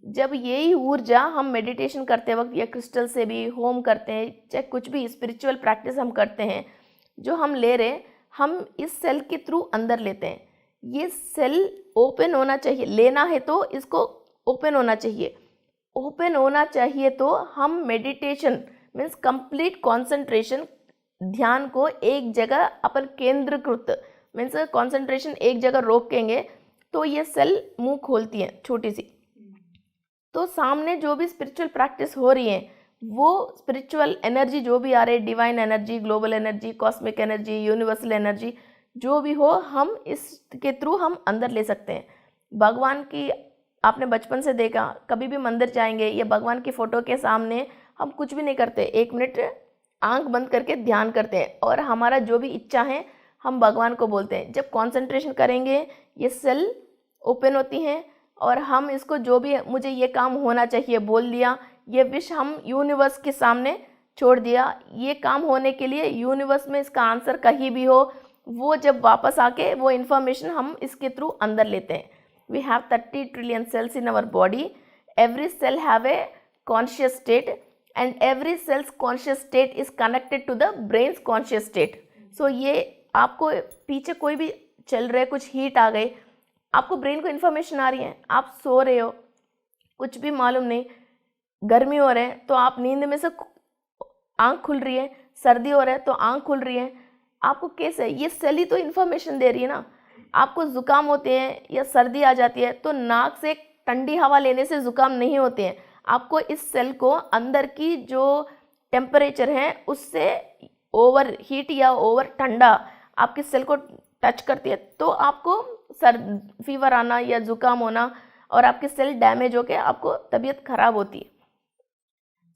जब यही ऊर्जा हम मेडिटेशन करते वक्त या क्रिस्टल से भी होम करते हैं, चाहे कुछ भी स्पिरिचुअल प्रैक्टिस हम करते हैं, जो हम ले रहे हैं हम इस सेल के थ्रू अंदर लेते हैं। ये सेल ओपन होना चाहिए, लेना है तो इसको ओपन होना चाहिए। ओपन होना चाहिए तो हम मेडिटेशन मीन्स कंप्लीट कंसंट्रेशन, ध्यान को एक जगह अपन केंद्रीकृत मीन्स कंसंट्रेशन एक जगह रोकेंगे तो ये सेल मुंह खोलती है छोटी सी। तो सामने जो भी स्पिरिचुअल प्रैक्टिस हो रही है, वो स्पिरिचुअल एनर्जी जो भी आ रही है, divine energy, global energy, cosmic energy, universal energy, जो भी हो, हम इसके थ्रू हम अंदर ले सकते हैं। भगवान की आपने बचपन से देखा, कभी भी मंदिर जाएंगे या भगवान की फ़ोटो के सामने हम कुछ भी नहीं करते, 1 मिनट आंख बंद करके ध्यान करते हैं और हमारा जो भी इच्छा है हम भगवान को बोलते हैं। जब कंसंट्रेशन करेंगे ये सेल ओपन होती हैं और हम इसको जो भी मुझे ये काम होना चाहिए बोल दिया, ये विश हम यूनिवर्स के सामने छोड़ दिया। ये काम होने के लिए यूनिवर्स में इसका आंसर कहीं भी हो, वो जब वापस आके वो इन्फॉर्मेशन हम इसके थ्रू अंदर लेते हैं। We have 30 trillion cells in our body, every cell have a conscious state and every cell's conscious state is connected to the brain's conscious state. So ये आपको पीछे कोई भी चल रहे, कुछ हीट आ गई, आपको ब्रेन को इन्फॉर्मेशन आ रही है, आप सो रहे हो, कुछ भी मालूम नहीं, गर्मी हो रहा है तो आप नींद में से आँख खुल रही है, सर्दी हो रहा है तो आँख खुल रही है, आपको कैसे, ये सेल ही तो इन्फॉर्मेशन दे रही है ना। आपको ज़ुकाम होते हैं या सर्दी आ जाती है तो नाक से ठंडी हवा लेने से ज़ुकाम नहीं होते हैं, आपको इस सेल को अंदर की जो टेम्परेचर है उससे ओवर हीट या ओवर ठंडा आपके सेल को टच करती है तो आपको फीवर आना या ज़ुकाम होना और आपके सेल डैमेज होकर आपको तबीयत ख़राब होती है।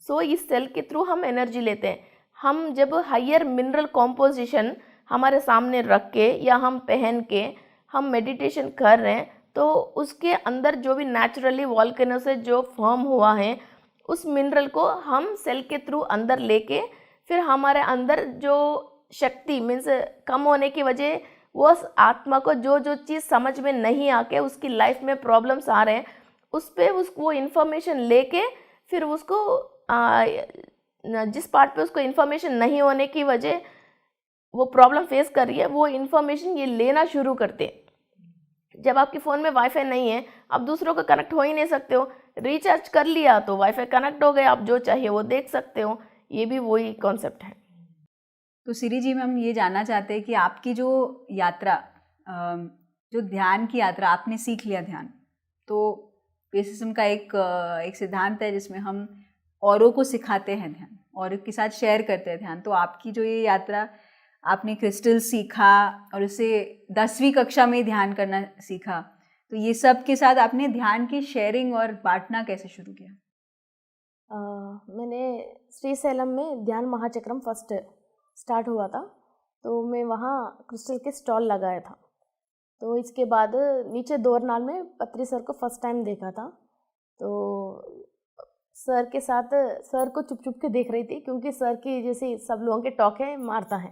सो इस सेल के थ्रू हम एनर्जी लेते हैं। हम जब हायर मिनरल कॉम्पोजिशन हमारे सामने रख के या हम पहन के हम मेडिटेशन कर रहे हैं तो उसके अंदर जो भी नेचुरली वॉल्केनो से जो फॉर्म हुआ है उस मिनरल को हम सेल के थ्रू अंदर लेके फिर हमारे अंदर जो शक्ति मीन्स कम होने की वजह वो आत्मा को जो जो चीज़ समझ में नहीं आके उसकी लाइफ में प्रॉब्लम्स आ रहे हैं उस पर वो इन्फॉर्मेशन लेके फिर उसको जिस पार्ट पे उसको इन्फॉर्मेशन नहीं होने की वजह वो प्रॉब्लम फेस कर रही है वो इन्फॉर्मेशन ये लेना शुरू करते हैं। जब आपके फ़ोन में वाईफाई नहीं है, आप दूसरों को कनेक्ट हो ही नहीं सकते हो, रिचार्ज कर लिया तो वाईफाई कनेक्ट हो गए, आप जो चाहिए वो देख सकते हो, ये भी वही कॉन्सेप्ट है। तो सिरी जी, हम ये जानना चाहते हैं कि आपकी जो यात्रा, जो ध्यान की यात्रा, आपने सीख लिया ध्यान, तो पेसिज्म का एक सिद्धांत है जिसमें हम औरों को सिखाते हैं ध्यान, औरों के साथ शेयर करते हैं ध्यान। तो आपकी जो ये यात्रा, आपने क्रिस्टल सीखा और उसे 10वीं कक्षा में ध्यान करना सीखा, तो ये सब के साथ आपने ध्यान की शेयरिंग और बांटना कैसे शुरू किया? मैंने श्रीशैलम में ध्यान महाचक्रम फर्स्ट स्टार्ट हुआ था तो मैं वहाँ क्रिस्टल के स्टॉल लगाया था। तो इसके बाद नीचे दोरनाल में पत्री सर को फर्स्ट टाइम देखा था तो सर के साथ सर को चुप चुप के देख रही थी क्योंकि सर की जैसे सब लोगों के टॉक है मारता है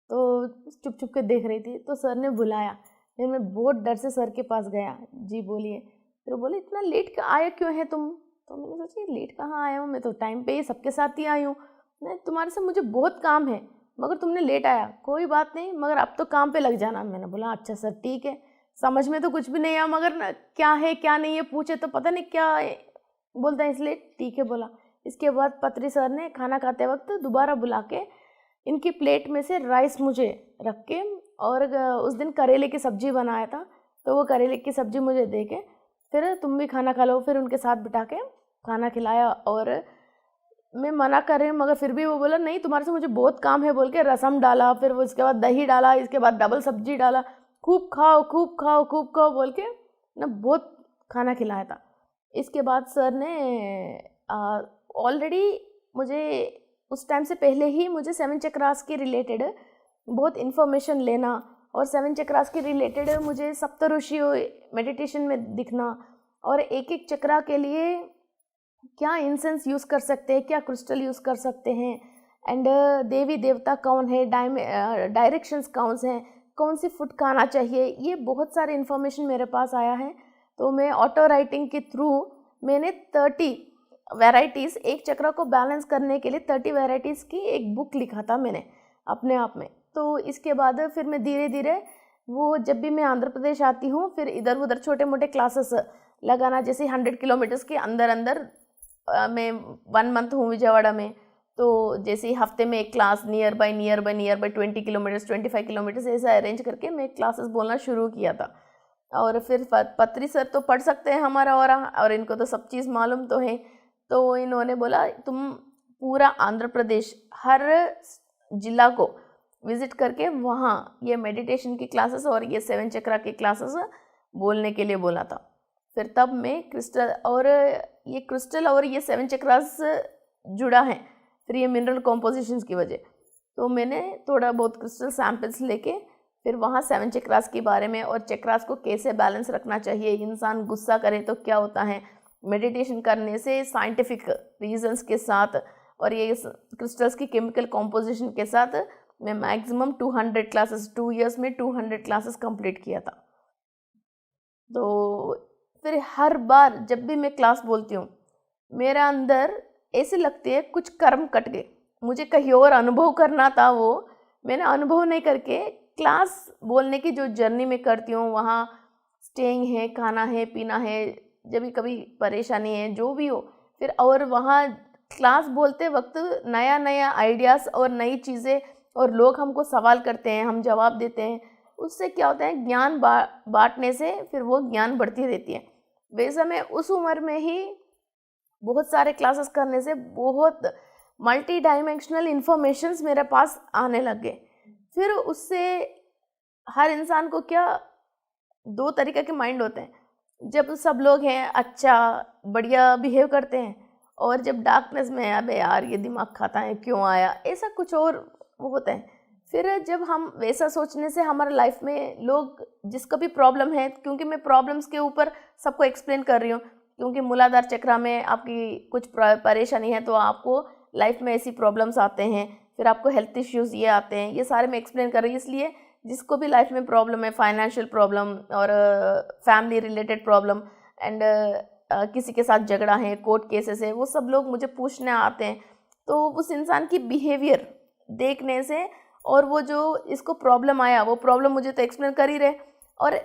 तो चुप चुप के देख रही थी। तो सर ने बुलाया, फिर मैं बहुत डर से सर के पास गया, जी बोलिए। फिर वो बोले इतना लेट आया क्यों है तुम? तो मैंने सोचा लेट कहाँ आया हूँ, मैं तो टाइम पे ही सबके साथ ही आई हूँ, नहीं तुम्हारे से मुझे बहुत काम है मगर तुमने लेट आया, कोई बात नहीं मगर अब तो काम पे लग जाना। मैंने बोला अच्छा सर ठीक है, समझ में तो कुछ भी नहीं आया मगर क्या है क्या नहीं है पूछे तो पता नहीं क्या बोलता है, इसलिए ठीक है बोला। इसके बाद पत्री सर ने खाना खाते वक्त दोबारा बुला के इनकी प्लेट में से राइस मुझे रख के और उस दिन करेले की सब्ज़ी बनाया था तो वो करेले की सब्ज़ी मुझे दे के फिर तुम भी खाना खा लो, फिर उनके साथ बिठा के खाना खिलाया। और मैं मना कर रही हूँ मगर फिर भी वो बोला नहीं तुम्हारे से मुझे बहुत काम है बोल के रसम डाला, फिर वो इसके बाद दही डाला, इसके बाद डबल सब्जी डाला, खूब खाओ खूब खाओ खूब खाओ बोल के ना बहुत खाना खिलाया था। इसके बाद सर ने ऑलरेडी मुझे उस टाइम से पहले ही मुझे 7 चक्रास के रिलेटेड बहुत इन्फॉर्मेशन लेना और 7 चक्रास के रिलेटेड मुझे सप्तऋषि मेडिटेशन में दिखना और एक एक चक्रा के लिए क्या इंसेंस यूज़ कर सकते हैं, क्या क्रिस्टल यूज़ कर सकते हैं एंड देवी देवता कौन है, डायरेक्शंस कौन से हैं, कौन सी फूड खाना चाहिए, ये बहुत सारे इन्फॉर्मेशन मेरे पास आया है। तो मैं ऑटो राइटिंग के थ्रू मैंने 30 वैरायटीज़, एक चक्र को बैलेंस करने के लिए 30 वैरायटीज़ की एक बुक लिखा था मैंने अपने आप में। तो इसके बाद फिर मैं धीरे धीरे वो जब भी मैं आंध्र प्रदेश आती हूँ फिर इधर उधर छोटे मोटे क्लासेस लगाना, जैसे 100 किलोमीटर्स के अंदर अंदर मैं 1 मंथ हूँ विजयवाड़ा में, तो जैसे हफ्ते में एक class near by 20 kilometres 25 kilometres ऐसा अरेंज करके मैं क्लासेस बोलना शुरू किया था। और फिर पत्री सर तो पढ़ सकते हैं हमारा और इनको तो सब चीज़ मालूम तो है, तो इन्होंने बोला तुम पूरा आंध्र प्रदेश हर जिला को विज़िट करके वहाँ ये मेडिटेशन की क्लासेस और ये 7 चक्रा की क्लासेस बोलने के लिए बोला था। फिर तब मैं क्रिस्टल और ये 7 चक्रास जुड़ा है फिर ये मिनरल कॉम्पोजिशंस की वजह। तो मैंने थोड़ा बहुत क्रिस्टल सैम्पल्स लेके फिर वहाँ 7 चक्रास के बारे में और चक्रास को कैसे बैलेंस रखना चाहिए, इंसान गुस्सा करे तो क्या होता है, मेडिटेशन करने से साइंटिफिक रीजंस के साथ और ये क्रिस्टल्स की केमिकल कॉम्पोजिशन के साथ मैं मैक्सिमम 200 क्लासेस 2 इयर्स में 200 क्लासेस कंप्लीट किया था। तो फिर हर बार जब भी मैं क्लास बोलती हूँ मेरा अंदर ऐसे लगती है कुछ कर्म कट गए, मुझे कहीं और अनुभव करना था, वो मैंने अनुभव नहीं करके क्लास बोलने की जो जर्नी में करती हूँ, वहाँ स्टेइंग है, खाना है, पीना है, जब भी कभी परेशानी है, जो भी हो, फिर और वहाँ क्लास बोलते वक्त नया नया आइडियाज़ और नई चीज़ें, और लोग हमको सवाल करते हैं, हम जवाब देते हैं, उससे क्या होता है, ज्ञान बांटने से फिर वो ज्ञान बढ़ती रहती है। वैसे मैं उस उम्र में ही बहुत सारे क्लासेस करने से बहुत मल्टी डायमेंशनल इन्फॉर्मेशंस मेरे पास आने लग गए। फिर उससे हर इंसान को क्या, दो तरीके के माइंड होते हैं। जब सब लोग हैं अच्छा बढ़िया बिहेव करते हैं, और जब डार्कनेस में अबे यार ये दिमाग खाता है क्यों आया, ऐसा कुछ और वो होता है। फिर जब हम वैसा सोचने से हमारे लाइफ में लोग जिसका भी प्रॉब्लम है, क्योंकि मैं प्रॉब्लम्स के ऊपर सबको एक्सप्लेन कर रही हूँ, क्योंकि मूलाधार चक्र में आपकी कुछ परेशानी है तो आपको लाइफ में ऐसी प्रॉब्लम्स आते हैं, फिर आपको हेल्थ इश्यूज़ ये आते हैं, ये सारे मैं एक्सप्लेन कर रही हूँ। इसलिए जिसको भी लाइफ में प्रॉब्लम है, फाइनेंशियल प्रॉब्लम और फैमिली रिलेटेड प्रॉब्लम एंड किसी के साथ झगड़ा है, कोर्ट केसेस है, वो सब लोग मुझे पूछने आते हैं। तो उस इंसान की बिहेवियर देखने से, और वो जो इसको प्रॉब्लम आया वो प्रॉब्लम मुझे तो एक्सप्लेन कर ही रहे, और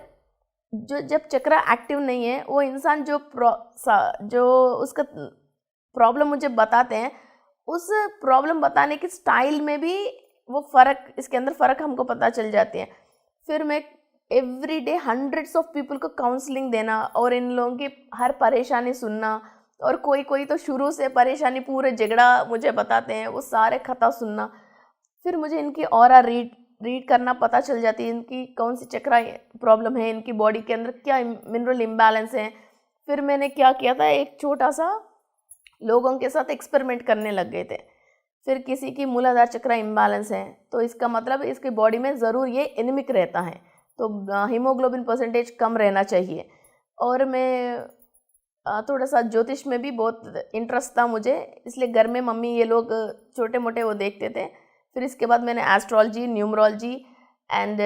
जो जब चक्र एक्टिव नहीं है वो इंसान जो उसका प्रॉब्लम मुझे बताते हैं, उस प्रॉब्लम बताने की स्टाइल में भी वो फ़र्क, इसके अंदर फ़र्क हमको पता चल जाती है। फिर मैं every day hundreds of people को काउंसलिंग देना और इन लोगों की हर परेशानी सुनना, और कोई तो शुरू से परेशानी पूरे झगड़ा मुझे बताते हैं, वो सारे खता सुनना। फिर मुझे इनकी ऑरा रीड करना पता चल जाती है, इनकी कौन सी चक्र प्रॉब्लम है, इनकी बॉडी के अंदर क्या मिनरल इम्बैलेंस है। फिर मैंने क्या किया था, एक छोटा सा लोगों के साथ एक्सपेरिमेंट करने लग गए थे। फिर किसी की मूलाधार चक्र इम्बैलेंस है तो इसका मतलब इसकी बॉडी में ज़रूर ये एनीमिक रहता है, तो हीमोग्लोबिन परसेंटेज कम रहना चाहिए। और मैं थोड़ा सा ज्योतिष में भी बहुत इंटरेस्ट था मुझे, इसलिए घर में मम्मी ये लोग छोटे मोटे वो देखते थे। फिर इसके बाद मैंने एस्ट्रोलॉजी, न्यूमरोलॉजी एंड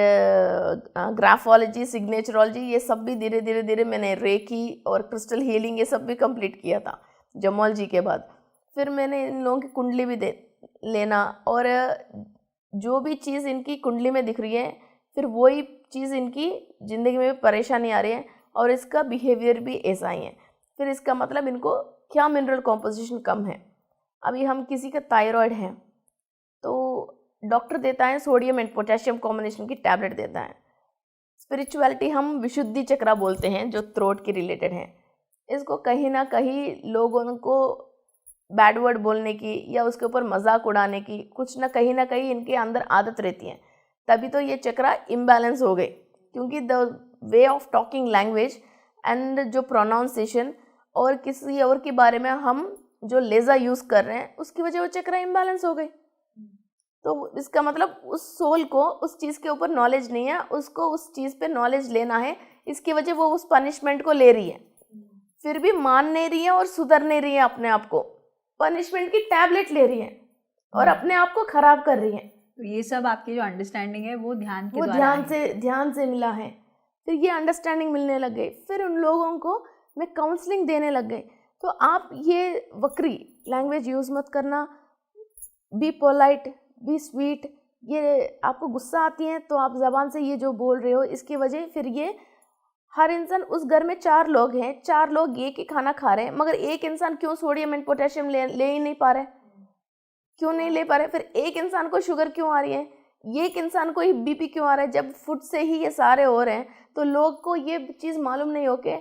ग्राफोलॉजी, सिग्नेचरोलॉजी, ये सब भी धीरे धीरे मैंने रेकी और क्रिस्टल हीलिंग ये सब भी कंप्लीट किया था जमोलॉजी के बाद। फिर मैंने इन लोगों की कुंडली भी लेना, और जो भी चीज़ इनकी कुंडली में दिख रही है फिर वही चीज़ इनकी ज़िंदगी में भी परेशानी आ रही है, और इसका बिहेवियर भी ऐसा ही है। फिर इसका मतलब इनको क्या मिनरल कॉम्पोजिशन कम है। अभी हम किसी का थायराइड है तो डॉक्टर देता है सोडियम एंड पोटेशियम कॉम्बिनेशन की टैबलेट देता है। स्पिरिचुअलिटी हम विशुद्धि चक्र बोलते हैं, जो थ्रोट के रिलेटेड है। इसको कहीं ना कहीं लोगों को बैड वर्ड बोलने की या उसके ऊपर मजाक उड़ाने की कुछ ना कहीं इनके अंदर आदत रहती है, तभी तो ये चक्र इम्बैलेंस हो गए। क्योंकि the way of talking language and जो प्रोनाउंसिएशन और किसी और के बारे में हम जो लेज़ा यूज़ कर रहे हैं उसकी वजह वो चक्र इम्बैलेंस हो गई। तो इसका मतलब उस सोल को उस चीज़ के ऊपर नॉलेज नहीं है, उसको उस चीज़ पे नॉलेज लेना है, इसकी वजह वो उस पनिशमेंट को ले रही है, फिर भी मान नहीं रही है और सुधर नहीं रही है, अपने आप को पनिशमेंट की टैबलेट ले रही है और अपने आप को खराब कर रही है। तो ये सब आपकी जो अंडरस्टैंडिंग है वो ध्यान के वो द्वारा ध्यान से मिला है। फिर ये अंडरस्टैंडिंग मिलने लग गई, फिर उन लोगों को मैं काउंसलिंग देने लग गई। तो आप ये वक्री लैंग्वेज यूज़ मत करना, बी पोलाइट, बी स्वीट। ये आपको गुस्सा आती है तो आप ज़बान से ये जो बोल रहे हो इसकी वजह, फिर ये हर इंसान, उस घर में 4 लोग हैं, 4 लोग एक ही खाना खा रहे हैं, मगर एक इंसान क्यों सोडियम एंड पोटेशियम ले ही नहीं पा रहे, क्यों नहीं ले पा रहे? फिर एक इंसान को शुगर क्यों आ रही है, एक इंसान को ही बीपी क्यों आ रहा है? जब फूड से ही ये सारे हो रहे हैं तो लोग को ये चीज़ मालूम नहीं हो के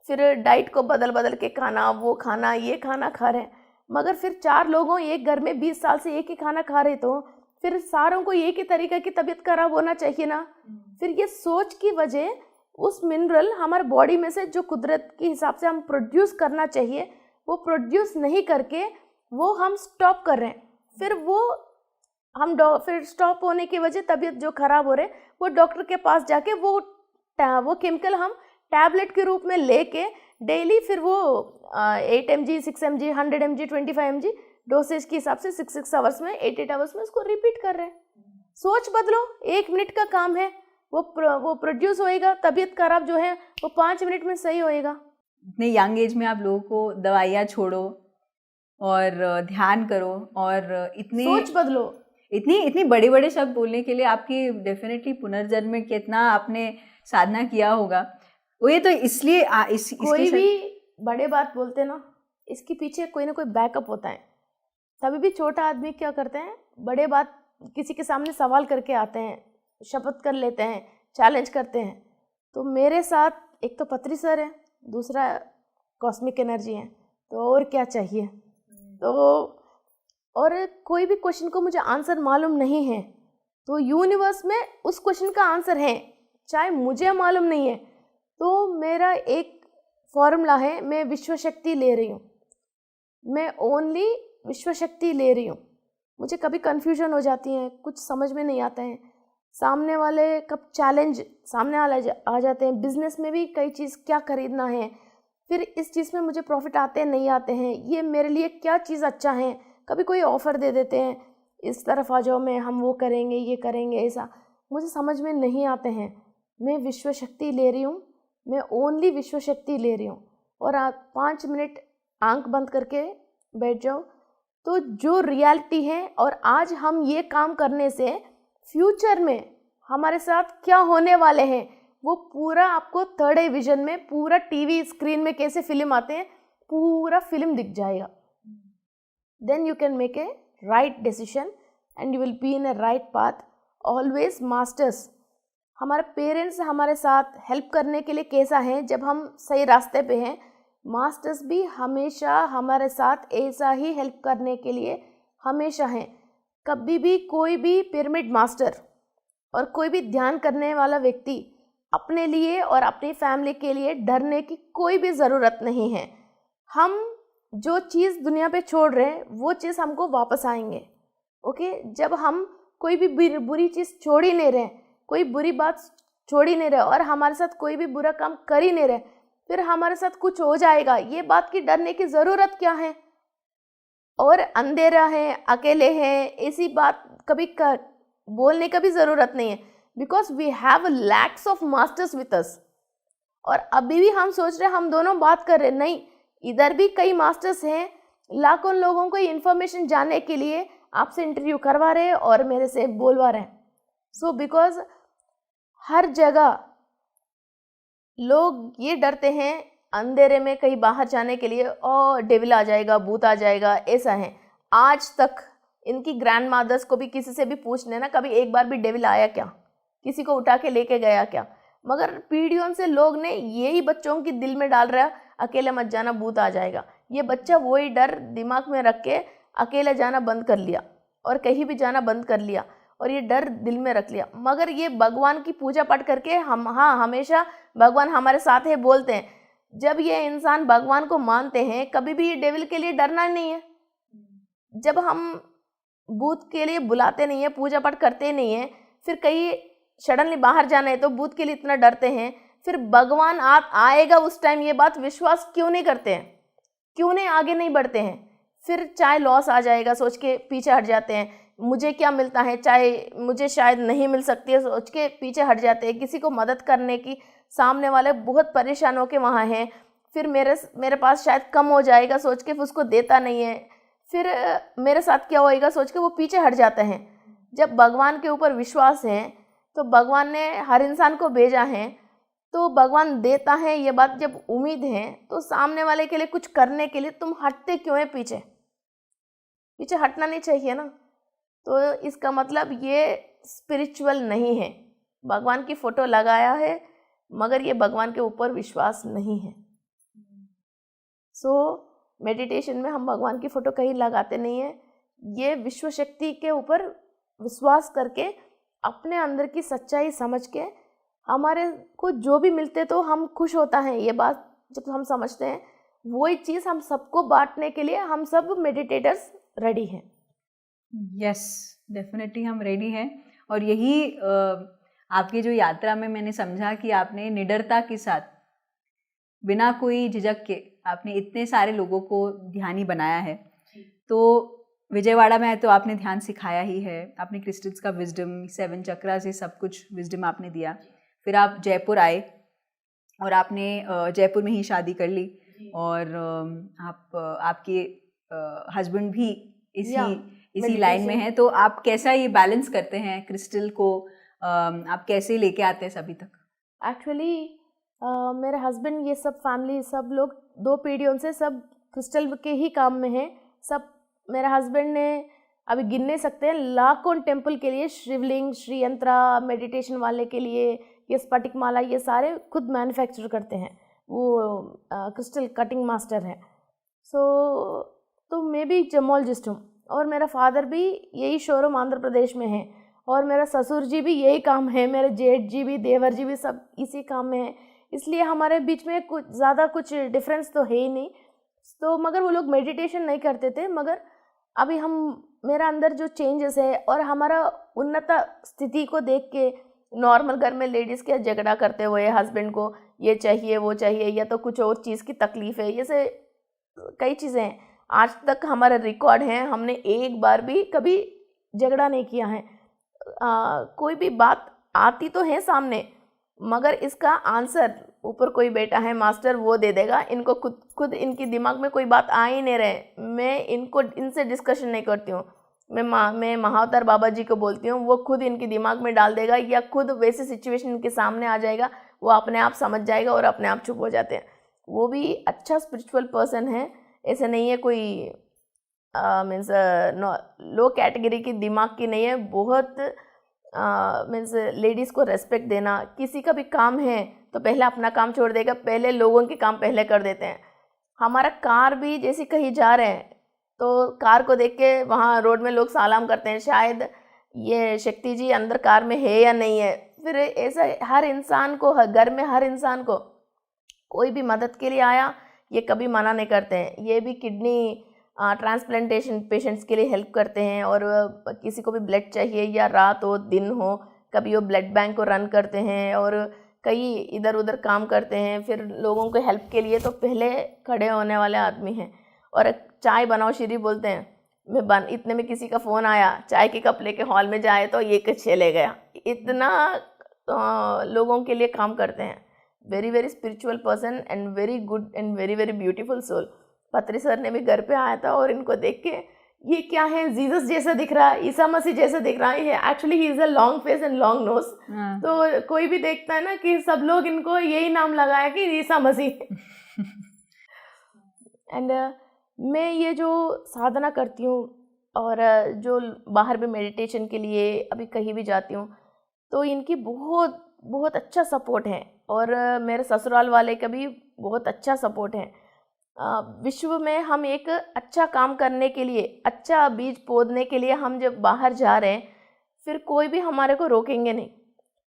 फिर डाइट को बदल के खाना, वो खाना, ये खाना खा रहे हैं। मगर फिर 4 लोगों एक घर में 20 साल से एक ही खाना खा रहे, तो फिर सारों को एक ही तरीके की तबीयत खराब होना चाहिए ना। फिर ये सोच की वजह, उस मिनरल हमारे बॉडी में से जो कुदरत के हिसाब से हम प्रोड्यूस करना चाहिए वो प्रोड्यूस नहीं करके वो हम स्टॉप कर रहे हैं। फिर वो हम फिर स्टॉप होने की वजह तबीयत जो खराब हो रहे वो डॉक्टर के पास जाके वो केमिकल हम टैबलेट के रूप में लेके डेली फिर वो 8 mg, 6 mg, 100 mg, 25 mg dosage के हिसाब से 6 आवर्स में, 8 आवर्स में उसको रिपीट कर रहे हैं। सोच बदलो, 1 मिनट का काम है, वो प्रोड्यूस होएगा, तबीयत खराब जो है वो 5 मिनट में सही होएगा। इतने यंग एज में आप लोगों को दवाइयाँ छोड़ो और ध्यान करो और सोच बदलो, इतनी इतनी बड़े बड़े शब्द बोलने के लिए आपकी डेफिनेटली पुनर्जन्म में कितना आपने साधना किया होगा। वो ये तो इसलिए कोई भी बड़े बात बोलते ना, इसके पीछे कोई ना कोई बैकअप होता है। तभी भी छोटा आदमी क्या करते हैं, बड़े बात किसी के सामने सवाल करके आते हैं, शपथ कर लेते हैं, चैलेंज करते हैं। तो मेरे साथ एक तो पत्री सर है, दूसरा कॉस्मिक एनर्जी है, तो और क्या चाहिए। तो और कोई भी क्वेश्चन को मुझे आंसर मालूम नहीं है तो यूनिवर्स में उस क्वेश्चन का आंसर है, चाहे मुझे मालूम नहीं है। तो मेरा एक फॉर्मूला है, मैं विश्व शक्ति ले रही हूँ, मैं ओनली विश्व शक्ति ले रही हूँ। मुझे कभी कन्फ्यूजन हो जाती है, कुछ समझ में नहीं आता है, सामने वाले कब चैलेंज सामने वाले आ जाते हैं। बिजनेस में भी कई चीज़ क्या खरीदना है, फिर इस चीज़ में मुझे प्रॉफिट आते हैं नहीं आते हैं, ये मेरे लिए क्या चीज़ अच्छा है। कभी कोई ऑफ़र दे देते हैं, इस तरफ आ जाओ, मैं हम वो करेंगे ये करेंगे, ऐसा मुझे समझ में नहीं आते हैं। मैं विश्व शक्ति ले रही हूँ, मैं ओनली विश्व शक्ति ले रही हूँ। और आप 5 मिनट आंख बंद करके बैठ जाओ, तो जो रियलिटी है और आज हम ये काम करने से फ्यूचर में हमारे साथ क्या होने वाले हैं वो पूरा आपको थर्ड आई विजन में, पूरा टीवी स्क्रीन में कैसे फिल्म आते हैं, पूरा फिल्म दिख जाएगा। Then you can make a right decision and you will be in a right path. Always masters, हमारे पेरेंट्स हमारे साथ हेल्प करने के लिए कैसा है, जब हम सही रास्ते पे हैं, मास्टर्स भी हमेशा हमारे साथ ऐसा ही हेल्प करने के लिए हमेशा हैं। कभी भी कोई भी पिरामिड मास्टर और कोई भी ध्यान करने वाला व्यक्ति अपने लिए और अपनी फैमिली के लिए डरने की कोई भी ज़रूरत नहीं है। हम जो चीज़ दुनिया पे छोड़ रहे हैं वो चीज़ हमको वापस आएंगे। ओके, जब हम कोई भी बुरी चीज़ छोड़ ही नहीं रहे, कोई बुरी बात छोड़ ही नहीं रहे और हमारे साथ कोई भी बुरा काम कर ही नहीं रहे, फिर हमारे साथ कुछ हो जाएगा ये बात की डरने की ज़रूरत क्या है। और अंधेरा है, अकेले हैं, ऐसी बात कभी बोलने का भी ज़रूरत नहीं है, because we have lakhs of masters with us. और अभी भी हम सोच रहे हैं हम दोनों बात कर रहे हैं, नहीं, इधर भी कई मास्टर्स हैं, लाखों लोगों को इन्फॉर्मेशन जानने के लिए आपसे इंटरव्यू करवा रहे हैं और मेरे से बोलवा रहे हैं। सो बिकॉज हर जगह लोग ये डरते हैं अंधेरे में कहीं बाहर जाने के लिए, और डेविल आ जाएगा, भूत आ जाएगा, ऐसा है। आज तक इनकी ग्रैंड मादर्स को भी किसी से भी पूछ लेना, कभी एक बार भी डेविल आया क्या, किसी को उठा के लेके गया क्या। मगर पीढ़ियों से लोग ने यही बच्चों के दिल में डाल रहा, अकेले मत जाना, भूत आ जाएगा। ये बच्चा वही डर दिमाग में रख के अकेले जाना बंद कर लिया और कहीं भी जाना बंद कर लिया और ये डर दिल में रख लिया। मगर ये भगवान की पूजा पाठ करके हम हमेशा भगवान हमारे साथ है बोलते हैं। जब ये इंसान भगवान को मानते हैं, कभी भी ये डेविल के लिए डरना नहीं है। जब हम भूत के लिए बुलाते नहीं है, पूजा पाठ करते नहीं है, फिर कहीं सडनली बाहर जाना है तो भूत के लिए इतना डरते हैं, फिर भगवान आएगा उस टाइम, ये बात विश्वास क्यों नहीं करते हैं, क्यों नहीं आगे नहीं बढ़ते हैं। फिर चाहे लॉस आ जाएगा सोच के पीछे हट जाते हैं, मुझे क्या मिलता है, चाहे मुझे शायद नहीं मिल सकती है सोच के पीछे हट जाते हैं। किसी को मदद करने की, सामने वाले बहुत परेशान होकर वहाँ हैं, फिर मेरे पास शायद कम हो जाएगा सोच के उसको देता नहीं है, फिर मेरे साथ क्या होएगा सोच के वो पीछे हट जाते हैं। जब भगवान के ऊपर विश्वास है तो भगवान ने हर इंसान को भेजा है, तो भगवान देता है। ये बात जब उम्मीद है तो सामने वाले के लिए कुछ करने के लिए तुम हटते क्यों है, पीछे हटना नहीं चाहिए ना। तो इसका मतलब ये स्पिरिचुअल नहीं है, भगवान की फ़ोटो लगाया है मगर ये भगवान के ऊपर विश्वास नहीं है। सो मेडिटेशन में हम भगवान की फ़ोटो कहीं लगाते नहीं हैं। ये विश्व शक्ति के ऊपर विश्वास करके, अपने अंदर की सच्चाई समझ के, हमारे को जो भी मिलते तो हम खुश होता है। ये बात जब हम समझते हैं, वही चीज़ हम सबको बांटने के लिए हम सब मेडिटेटर्स रेडी हैं। यस, डेफिनेटली हम रेडी हैं। और यही आपकी जो यात्रा में मैंने समझा कि आपने निडरता के साथ, बिना कोई झिझक के, आपने इतने सारे लोगों को ध्यानी बनाया है। तो विजयवाड़ा में तो आपने ध्यान सिखाया ही है, आपने क्रिस्टल्स का विजडम, 7 चक्रा से सब कुछ विजडम आपने दिया। फिर आप जयपुर आए और आपने जयपुर में ही शादी कर ली, और आपके हस्बैंड भी या इसी लाइन में meditation। है। तो आप कैसा ये बैलेंस करते हैं क्रिस्टल को, आप कैसे लेके आते हैं सभी तक? एक्चुअली मेरे हस्बैंड, ये सब फैमिली, सब लोग 2 पीढ़ियों से सब क्रिस्टल के ही काम में हैं। सब मेरे हस्बैंड ने अभी गिन नहीं सकते हैं लाखों टेम्पल के लिए, शिवलिंग, श्री यंत्रा, मेडिटेशन वाले के लिए, ये स्फटिक माला, ये सारे खुद मैन्युफैक्चर करते हैं। वो क्रिस्टल कटिंग मास्टर है। तो मैं भी जमोलॉजिस्ट हूँ, और मेरा फादर भी यही शोरूम आंध्र प्रदेश में है, और मेरा ससुर जी भी यही काम है, मेरे जेठ जी भी, देवर जी भी, सब इसी काम में है। इसलिए हमारे बीच में कुछ ज़्यादा कुछ डिफरेंस तो है ही नहीं। तो मगर वो लोग मेडिटेशन नहीं करते थे, मगर अभी मेरा अंदर जो चेंजेस है और हमारा उन्नत स्थिति को देख के, नॉर्मल घर में लेडीज़ क्या झगड़ा करते हुए हस्बैंड को ये चाहिए वो चाहिए, या तो कुछ और चीज़ की तकलीफ़ है, ये से कई चीज़ें हैं। आज तक हमारा रिकॉर्ड है, हमने एक बार भी कभी झगड़ा नहीं किया है। कोई भी बात आती तो है सामने, मगर इसका आंसर ऊपर कोई बैठा है मास्टर, वो दे देगा। इनको खुद इनकी दिमाग में कोई बात आ ही नहीं रहे, मैं इनसे डिस्कशन नहीं करती हूँ। मैं महाअवतार बाबा जी को बोलती हूँ, वो खुद इनकी दिमाग में डाल देगा, या खुद वैसे सिचुएशन इनके सामने आ जाएगा, वो अपने आप समझ जाएगा और अपने आप चुप हो जाते हैं। वो भी अच्छा स्पिरिचुअल पर्सन है, ऐसे नहीं है कोई मीन्स लो कैटेगरी की दिमाग की नहीं है। बहुत मीन्स लेडीज़ को रेस्पेक्ट देना, किसी का भी काम है तो पहले अपना काम छोड़ देगा, पहले लोगों के काम पहले कर देते हैं। हमारा कार भी जैसे कहीं जा रहे हैं तो कार को देख के वहाँ रोड में लोग सलाम करते हैं, शायद ये शक्ति जी अंदर कार में है या नहीं है। फिर ऐसा हर इंसान को, घर में हर इंसान को कोई भी मदद के लिए आया, ये कभी मना नहीं करते हैं। ये भी किडनी ट्रांसप्लांटेशन पेशेंट्स के लिए हेल्प करते हैं, और किसी को भी ब्लड चाहिए, या रात हो दिन हो, कभी वो ब्लड बैंक को रन करते हैं, और कई इधर उधर काम करते हैं। फिर लोगों को हेल्प के लिए तो पहले खड़े होने वाले आदमी हैं। और चाय बनाओ श्री बोलते हैं, इतने में किसी का फ़ोन आया, चाय के कप लेके हॉल में जाए तो ये कुछ ले गया, इतना लोगों के लिए काम करते हैं। Very very spiritual person and very good and very very beautiful soul. Patri sir ने भी घर पे आया था, और इनको देख के ये क्या है, जीसस जैसा दिख रहा है, ईसा मसीह जैसा दिख रहा है। Actually he is a long face and long nose. तो कोई भी देखता है ना कि सब लोग इनको यही नाम लगाया कि ईसा मसीह। एंड मैं ये जो साधना करती हूँ, और जो बाहर भी मेडिटेशन के लिए अभी कहीं भी जाती हूँ, तो इनकी बहुत बहुत अच्छा सपोर्ट है, और मेरे ससुराल वाले का भी बहुत अच्छा सपोर्ट है। विश्व में हम एक अच्छा काम करने के लिए, अच्छा बीज बोने के लिए हम जब बाहर जा रहे हैं, फिर कोई भी हमारे को रोकेंगे नहीं।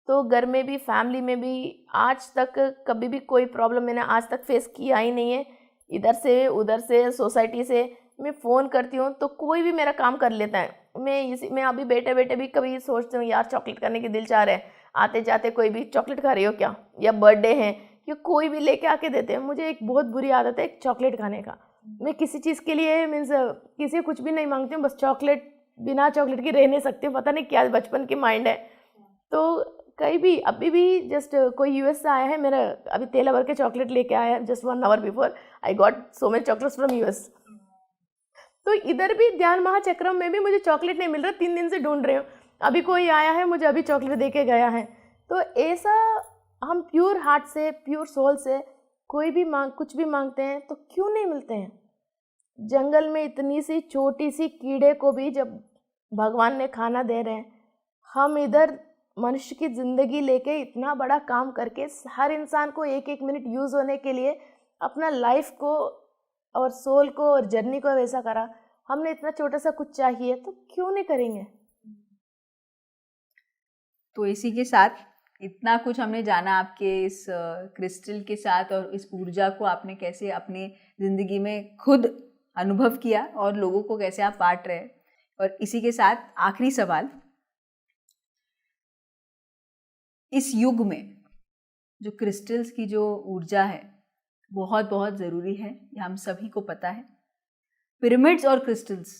तो घर में भी, फैमिली में भी आज तक कभी भी कोई प्रॉब्लम मैंने आज तक फेस किया ही नहीं है। इधर से उधर से, सोसाइटी से मैं फ़ोन करती हूँ तो कोई भी मेरा काम कर लेता है। मैं अभी बैठे बैठे भी कभी सोचती हूँ यार चॉकलेट खाने की दिल चाह रहा है, आते जाते कोई भी चॉकलेट खा रही हो क्या, या बर्थडे है, कि कोई भी लेके आके देते हैं। मुझे एक बहुत बुरी आदत है चॉकलेट खाने का। मैं किसी चीज़ के लिए मीन्स किसी कुछ भी नहीं मांगती हूँ, बस चॉकलेट, बिना चॉकलेट की रह नहीं सकती हूँ। पता नहीं क्या बचपन की माइंड है। तो कहीं भी अभी भी जस्ट कोई यूएस से आया है, मेरा अभी तेला भर के चॉकलेट लेके आया है, just 1 hour before I got so much chocolates from US. तो इधर भी ध्यान महाचक्रम में भी मुझे चॉकलेट नहीं मिल रहा, 3 दिन से ढूंढ रही हूँ। अभी कोई आया है, मुझे अभी चॉकलेट दे के गया है। तो ऐसा हम प्योर हार्ट से, प्योर सोल से कोई भी कुछ भी मांगते हैं तो क्यों नहीं मिलते हैं। जंगल में इतनी सी छोटी सी कीड़े को भी जब भगवान ने खाना दे रहे हैं, हम इधर मनुष्य की ज़िंदगी लेके इतना बड़ा काम करके हर इंसान को 1-1 मिनट यूज़ होने के लिए अपना लाइफ को और सोल को और जर्नी को वैसा करा। हमने इतना छोटा सा कुछ चाहिए तो क्यों नहीं करेंगे। तो इसी के साथ इतना कुछ हमने जाना आपके इस क्रिस्टल के साथ, और इस ऊर्जा को आपने कैसे अपने ज़िंदगी में खुद अनुभव किया और लोगों को कैसे आप बांट रहे हैं। और इसी के साथ आखिरी सवाल, इस युग में जो क्रिस्टल्स की जो ऊर्जा है बहुत बहुत ज़रूरी है, ये हम सभी को पता है। पिरामिड्स और क्रिस्टल्स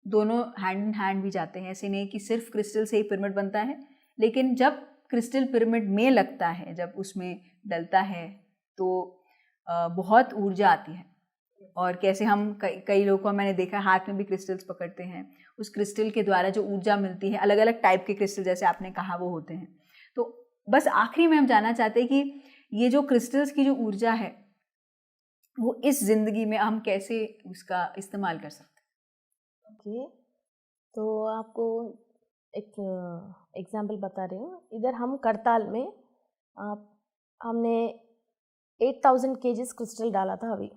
दोनों हैंड इन हैंड भी जाते हैं। ऐसे नहीं कि सिर्फ क्रिस्टल से ही पिरामिड बनता है, लेकिन जब क्रिस्टल पिरामिड में लगता है, जब उसमें डलता है तो बहुत ऊर्जा आती है। और कैसे हम कई लोगों को मैंने देखा हाथ में भी क्रिस्टल्स पकड़ते हैं, उस क्रिस्टल के द्वारा जो ऊर्जा मिलती है, अलग अलग टाइप के क्रिस्टल जैसे आपने कहा वो होते हैं। तो बस आखिरी में हम जानना चाहते हैं कि ये जो क्रिस्टल्स की जो ऊर्जा है वो इस ज़िंदगी में हम कैसे उसका इस्तेमाल कर सकते हैं। ओके, तो आपको एक एग्जांपल बता रही हूँ। इधर हम करताल में हमने 8000 केजीज क्रिस्टल डाला था अभी,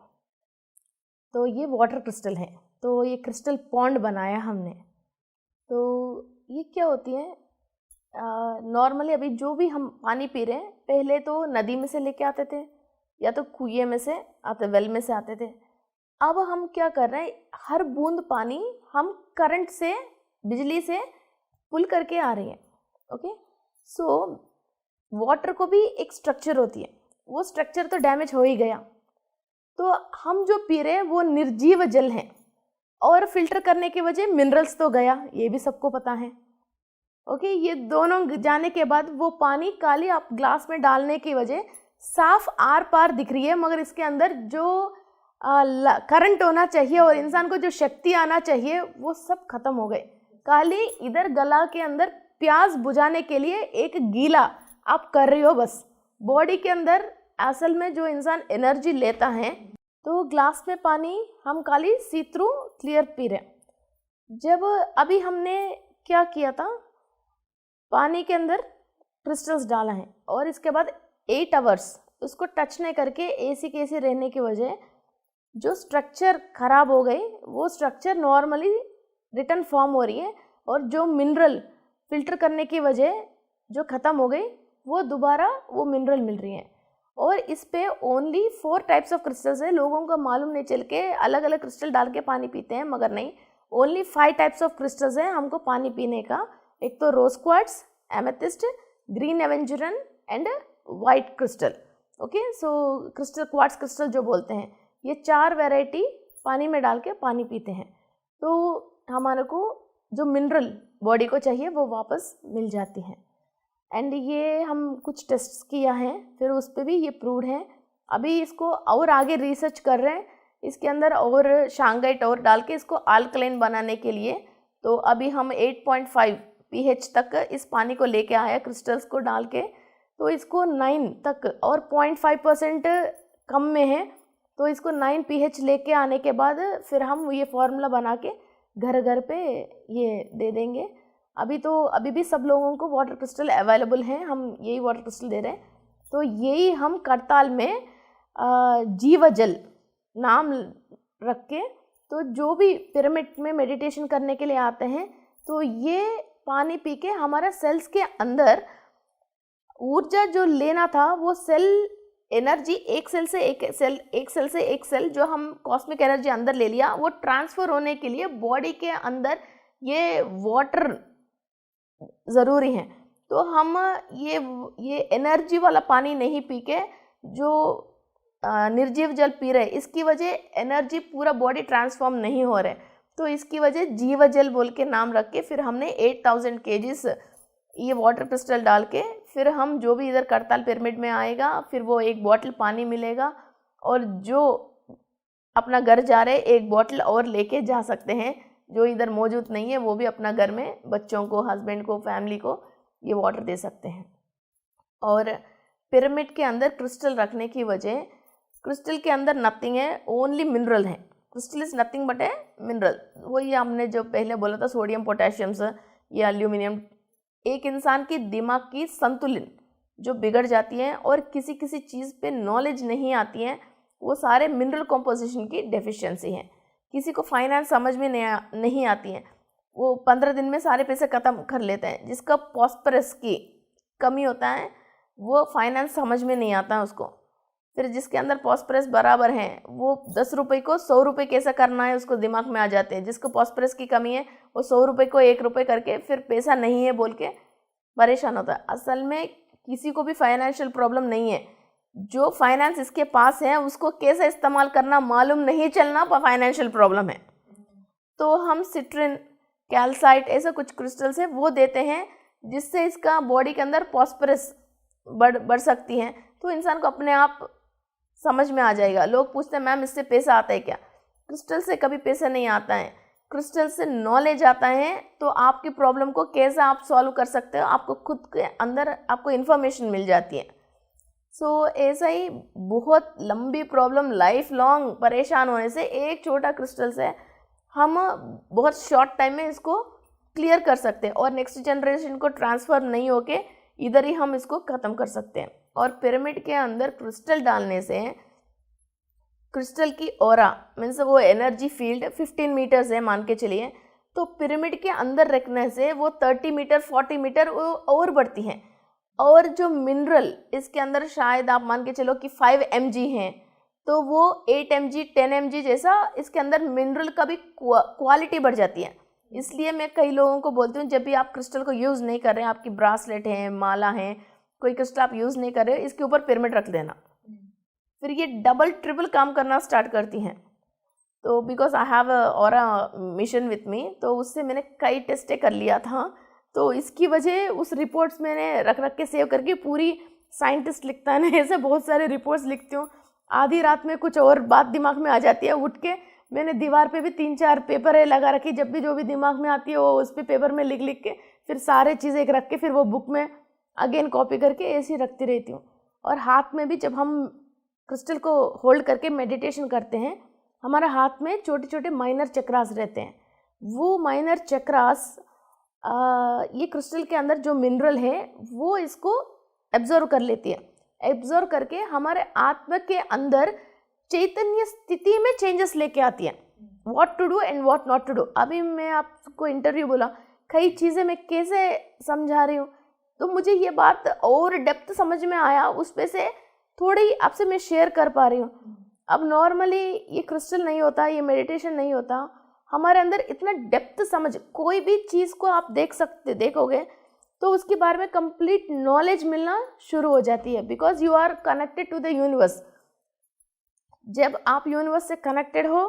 तो ये वाटर क्रिस्टल है। तो ये क्रिस्टल पॉन्ड बनाया हमने। तो ये क्या होती है, नॉर्मली अभी जो भी हम पानी पी रहे हैं पहले तो नदी में से लेके आते थे या तो कुएं में से आते, वेल में से आते थे। अब हम क्या कर रहे हैं, हर बूंद पानी हम करंट से, बिजली से पुल करके आ रही है। ओके, सो वाटर को भी एक स्ट्रक्चर होती है, वो स्ट्रक्चर तो डैमेज हो ही गया। तो हम जो पी रहे हैं वो निर्जीव जल है और फिल्टर करने की वजह मिनरल्स तो गया, ये भी सबको पता है। ओके, ये दोनों जाने के बाद वो पानी काली आप ग्लास में डालने की वजह साफ आर पार दिख रही है, मगर इसके अंदर जो करंट होना चाहिए और इंसान को जो शक्ति आना चाहिए वो सब खत्म हो गए। काली इधर गला के अंदर प्यास बुझाने के लिए एक गीला आप कर रही हो बस। बॉडी के अंदर असल में जो इंसान एनर्जी लेता है, तो ग्लास में पानी हम खाली सी थ्रू क्लियर पी रहे हैं। जब अभी हमने क्या किया था, पानी के अंदर क्रिस्टल्स डाला है और इसके बाद 8 आवर्स उसको टच नहीं करके एसी के एसी रहने की वजह जो स्ट्रक्चर खराब हो गई वो स्ट्रक्चर नॉर्मली रिटर्न फॉर्म हो रही है, और जो मिनरल फिल्टर करने की वजह जो ख़त्म हो गई वो दोबारा वो मिनरल मिल रही हैं। और इस पे ओनली 4 टाइप्स ऑफ क्रिस्टल्स है। लोगों का मालूम नहीं चल के अलग अलग क्रिस्टल डाल के पानी पीते हैं, मगर नहीं, ओनली 5 टाइप्स ऑफ क्रिस्टल्स हैं हमको पानी पीने का। एक तो rose quartz, amethyst, green aventurine and white crystal. Okay, so crystal quartz crystal जो बोलते हैं, ये 4 वैरायटी पानी में डाल के पानी पीते हैं, तो हमारे को जो मिनरल बॉडी को चाहिए वो वापस मिल जाती हैं। एंड ये हम कुछ टेस्ट्स किया है, फिर उस पर भी ये प्रूव्ड है। अभी इसको और आगे रिसर्च कर रहे हैं, इसके अंदर और शांगाइट और डाल के इसको अल्कलाइन बनाने के लिए। तो अभी हम 8.5 pH तक इस पानी को लेके आया क्रिस्टल्स को डाल के, तो इसको 9 तक और 0.5% कम में है, तो इसको 9 pH लेके आने के बाद फिर हम ये फॉर्मूला बना के घर घर पे ये दे देंगे। अभी भी सब लोगों को वाटर क्रिस्टल अवेलेबल हैं, हम यही वाटर क्रिस्टल दे रहे हैं। तो यही हम करताल में जीव जल नाम रख के, तो जो भी पिरामिड में मेडिटेशन करने के लिए आते हैं, तो ये पानी पी के हमारा सेल्स के अंदर ऊर्जा जो लेना था वो सेल एनर्जी एक सेल से एक सेल जो हम कॉस्मिक एनर्जी अंदर ले लिया, वो ट्रांसफ़र होने के लिए बॉडी के अंदर ये वाटर ज़रूरी है। तो हम ये एनर्जी वाला पानी नहीं पी के जो निर्जीव जल पी रहे, इसकी वजह एनर्जी पूरा बॉडी ट्रांसफॉर्म नहीं हो रहा है। तो इसकी वजह जीव जल बोल के नाम रख के फिर हमने 8000 केजीज ये वाटर क्रिस्टल डाल के, फिर हम जो भी इधर करताल पिरामिड में आएगा फिर वो एक बॉटल पानी मिलेगा, और जो अपना घर जा रहे एक बॉटल और लेके जा सकते हैं, जो इधर मौजूद नहीं है वो भी अपना घर में बच्चों को, हस्बैंड को, फैमिली को ये वाटर दे सकते हैं। और पिरामिड के अंदर क्रिस्टल रखने की वजह, क्रिस्टल के अंदर नथिंग है, ओनली मिनरल है। क्रिस्टल इज नथिंग बट है मिनरल। वही हमने जो पहले बोला था, सोडियम, पोटेशियम या एल्यूमिनियम। एक इंसान की दिमाग की संतुलन जो बिगड़ जाती है और किसी किसी चीज़ पे नॉलेज नहीं आती है, वो सारे मिनरल कॉम्पोजिशन की डेफिशिएंसी है। किसी को फाइनेंस समझ में नहीं आती है, वो 15 दिन में सारे पैसे ख़त्म कर लेते हैं। जिसका पॉस्परस की कमी होता है वो फाइनेंस समझ में नहीं आता है उसको। फिर जिसके अंदर पॉस्परस बराबर है वो 10 रुपये को 100 रुपये कैसे करना है उसको दिमाग में आ जाते हैं। जिसको पॉस्परस की कमी है वो 100 रुपये को 1 रुपये करके फिर पैसा नहीं है बोल के परेशान होता है। असल में किसी को भी फाइनेंशियल प्रॉब्लम नहीं है, जो फाइनेंस इसके पास है उसको कैसे इस्तेमाल करना मालूम नहीं चलना फाइनेंशियल प्रॉब्लम है। तो हम सिट्रिन, कैल्साइट ऐसा कुछ क्रिस्टल्स है वो देते हैं, जिससे इसका बॉडी के अंदर पॉस्परस बढ़ सकती हैं। तो इंसान को अपने आप समझ में आ जाएगा। लोग पूछते हैं मैम इससे पैसा आता है क्या, क्रिस्टल से कभी पैसा नहीं आता है, क्रिस्टल से नॉलेज आता है। तो आपकी प्रॉब्लम को कैसे आप सॉल्व कर सकते हो, आपको खुद के अंदर आपको इन्फॉर्मेशन मिल जाती है। सो ऐसा ही बहुत लंबी प्रॉब्लम, लाइफ लॉन्ग परेशान होने से एक छोटा क्रिस्टल से हम बहुत शॉर्ट टाइम में इसको क्लियर कर सकते हैं और नेक्स्ट जनरेशन को ट्रांसफ़र नहीं होके इधर ही हम इसको ख़त्म कर सकते हैं। और पिरामिड के अंदर क्रिस्टल डालने से क्रिस्टल की ऑरा मीन्स वो एनर्जी फील्ड 15 मीटर्स है मान के चलिए, तो पिरामिड के अंदर रखने से वो 30 मीटर 40 मीटर वो और बढ़ती हैं। और जो मिनरल इसके अंदर शायद आप मान के चलो कि 5 mg हैं, तो वो 8 mg 10 mg जैसा इसके अंदर मिनरल का भी क्वालिटी बढ़ जाती है। इसलिए मैं कई लोगों को बोलती हूँ, जब भी आप क्रिस्टल को यूज़ नहीं कर रहे हैं, आपकी ब्रासलेट है, माला है, कोई क्रिस्टल आप यूज़ नहीं कर रहे हो, इसके ऊपर पिरामिड रख देना, फिर ये डबल ट्रिपल काम करना स्टार्ट करती हैं। तो because I have aura mission with me, तो उससे मैंने कई टेस्टें कर लिया था। तो इसकी वजह उस रिपोर्ट्स मैंने रख रख के सेव करके, पूरी साइंटिस्ट लिखता है ना, ऐसे बहुत सारे रिपोर्ट्स लिखती हूँ। आधी रात में कुछ और बात दिमाग में आ जाती है, उठ के मैंने दीवार पे भी 3-4 पेपर है लगा रखी, जब भी जो भी दिमाग में आती है वो उस पे पेपर में लिख लिख के फिर सारे चीज़ें एक रख के फिर वो बुक में अगेन कॉपी करके ऐसे ही रखती रहती हूँ। और हाथ में भी जब हम क्रिस्टल को होल्ड करके मेडिटेशन करते हैं, हमारे हाथ में छोटे छोटे माइनर चक्रास रहते हैं। वो माइनर चक्रास ये क्रिस्टल के अंदर जो मिनरल है वो इसको एब्जॉर्व कर लेती है। एब्जॉर्व करके हमारे आत्मा के अंदर चैतन्य स्थिति में चेंजेस लेके आती है, what to do and what not to do. अभी मैं आपको इंटरव्यू बोला, कई चीज़ें मैं कैसे समझा रही हूँ, तो मुझे ये बात और डेप्थ समझ में आया, उस पे से थोड़ी आपसे मैं शेयर कर पा रही हूँ। अब नॉर्मली ये क्रिस्टल नहीं होता, ये मेडिटेशन नहीं होता, हमारे अंदर इतना डेप्थ समझ, कोई भी चीज़ को आप देखोगे तो उसके बारे में कंप्लीट नॉलेज मिलना शुरू हो जाती है, because you are connected to the universe. जब आप यूनिवर्स से कनेक्टेड हो,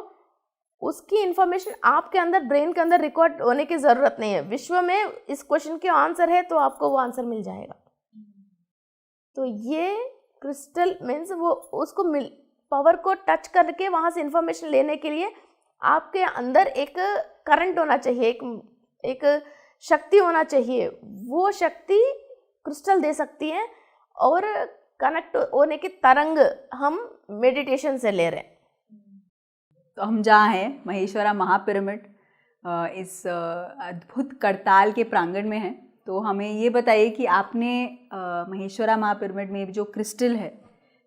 उसकी इंफॉर्मेशन आपके अंदर, ब्रेन के अंदर रिकॉर्ड होने की ज़रूरत नहीं है। विश्व में इस क्वेश्चन के आंसर है तो आपको वो आंसर मिल जाएगा। तो ये क्रिस्टल मीन्स वो उसको पावर को टच करके वहाँ से इंफॉर्मेशन लेने के लिए आपके अंदर एक करंट होना चाहिए, एक शक्ति होना चाहिए। वो शक्ति क्रिस्टल दे सकती है और कनेक्ट होने की तरंग हम मेडिटेशन से ले रहे हैं। तो हम जहाँ हैं महेश्वरा महापिरामिड, इस अद्भुत करताल के प्रांगण में हैं। तो हमें ये बताइए कि आपने महेश्वरा महापिरामिड में जो क्रिस्टल है,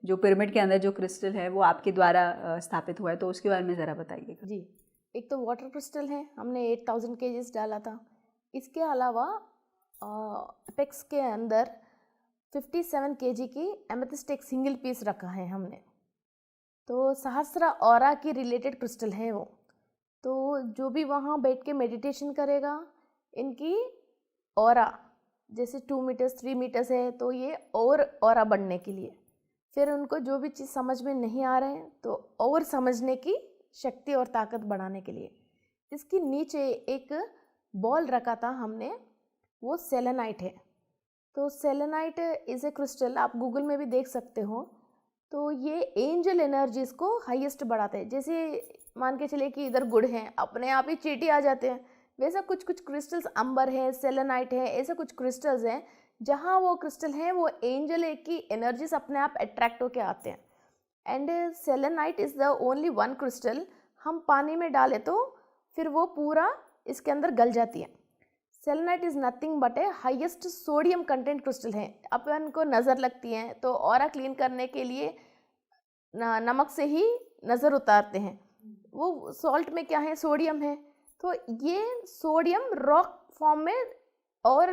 जो पिरामिड के अंदर जो क्रिस्टल है, वो आपके द्वारा स्थापित हुआ है, तो उसके बारे में ज़रा बताइएगा। जी, एक तो वाटर क्रिस्टल है, हमने 8000 kgs डाला था। इसके अलावा अपेक्स के अंदर 57 kg की एमेथिस्ट एक सिंगल पीस रखा है हमने। तो सहस्रा ऑरा की रिलेटेड क्रिस्टल है वो। तो जो भी वहाँ बैठ के मेडिटेशन करेगा, इनकी ऑरा जैसे 2 मीटर्स 3 मीटर्स है, तो ये और ऑरा बढ़ने के लिए, फिर उनको जो भी चीज़ समझ में नहीं आ रहे हैं तो और समझने की शक्ति और ताकत बढ़ाने के लिए। इसके नीचे एक बॉल रखा था हमने, वो सेलेनाइट है। तो सेलेनाइट इज़ ए क्रिस्टल, आप गूगल में भी देख सकते हो। तो ये एंजल एनर्जीज़ को हाईएस्ट बढ़ाते हैं। जैसे मान के चलिए कि इधर गुड़ है, अपने आप ही चींटी आ जाते हैं, वैसा कुछ कुछ क्रिस्टल्स अंबर है, सेलेनाइट है, ऐसे कुछ क्रिस्टल्स हैं जहाँ वो क्रिस्टल हैं वो एंजल की एनर्जीज अपने आप अट्रैक्ट होके आते हैं। And selenite is the only one crystal, हम पानी में डालें तो फिर वो पूरा इसके अंदर गल जाती है। Selenite is nothing but A highest sodium content crystal है। अपन को नज़र लगती है तो ऑरा क्लीन करने के लिए नमक से ही नज़र उतारते हैं, वो सॉल्ट में क्या है, सोडियम है। तो ये सोडियम रॉक फॉर्म में और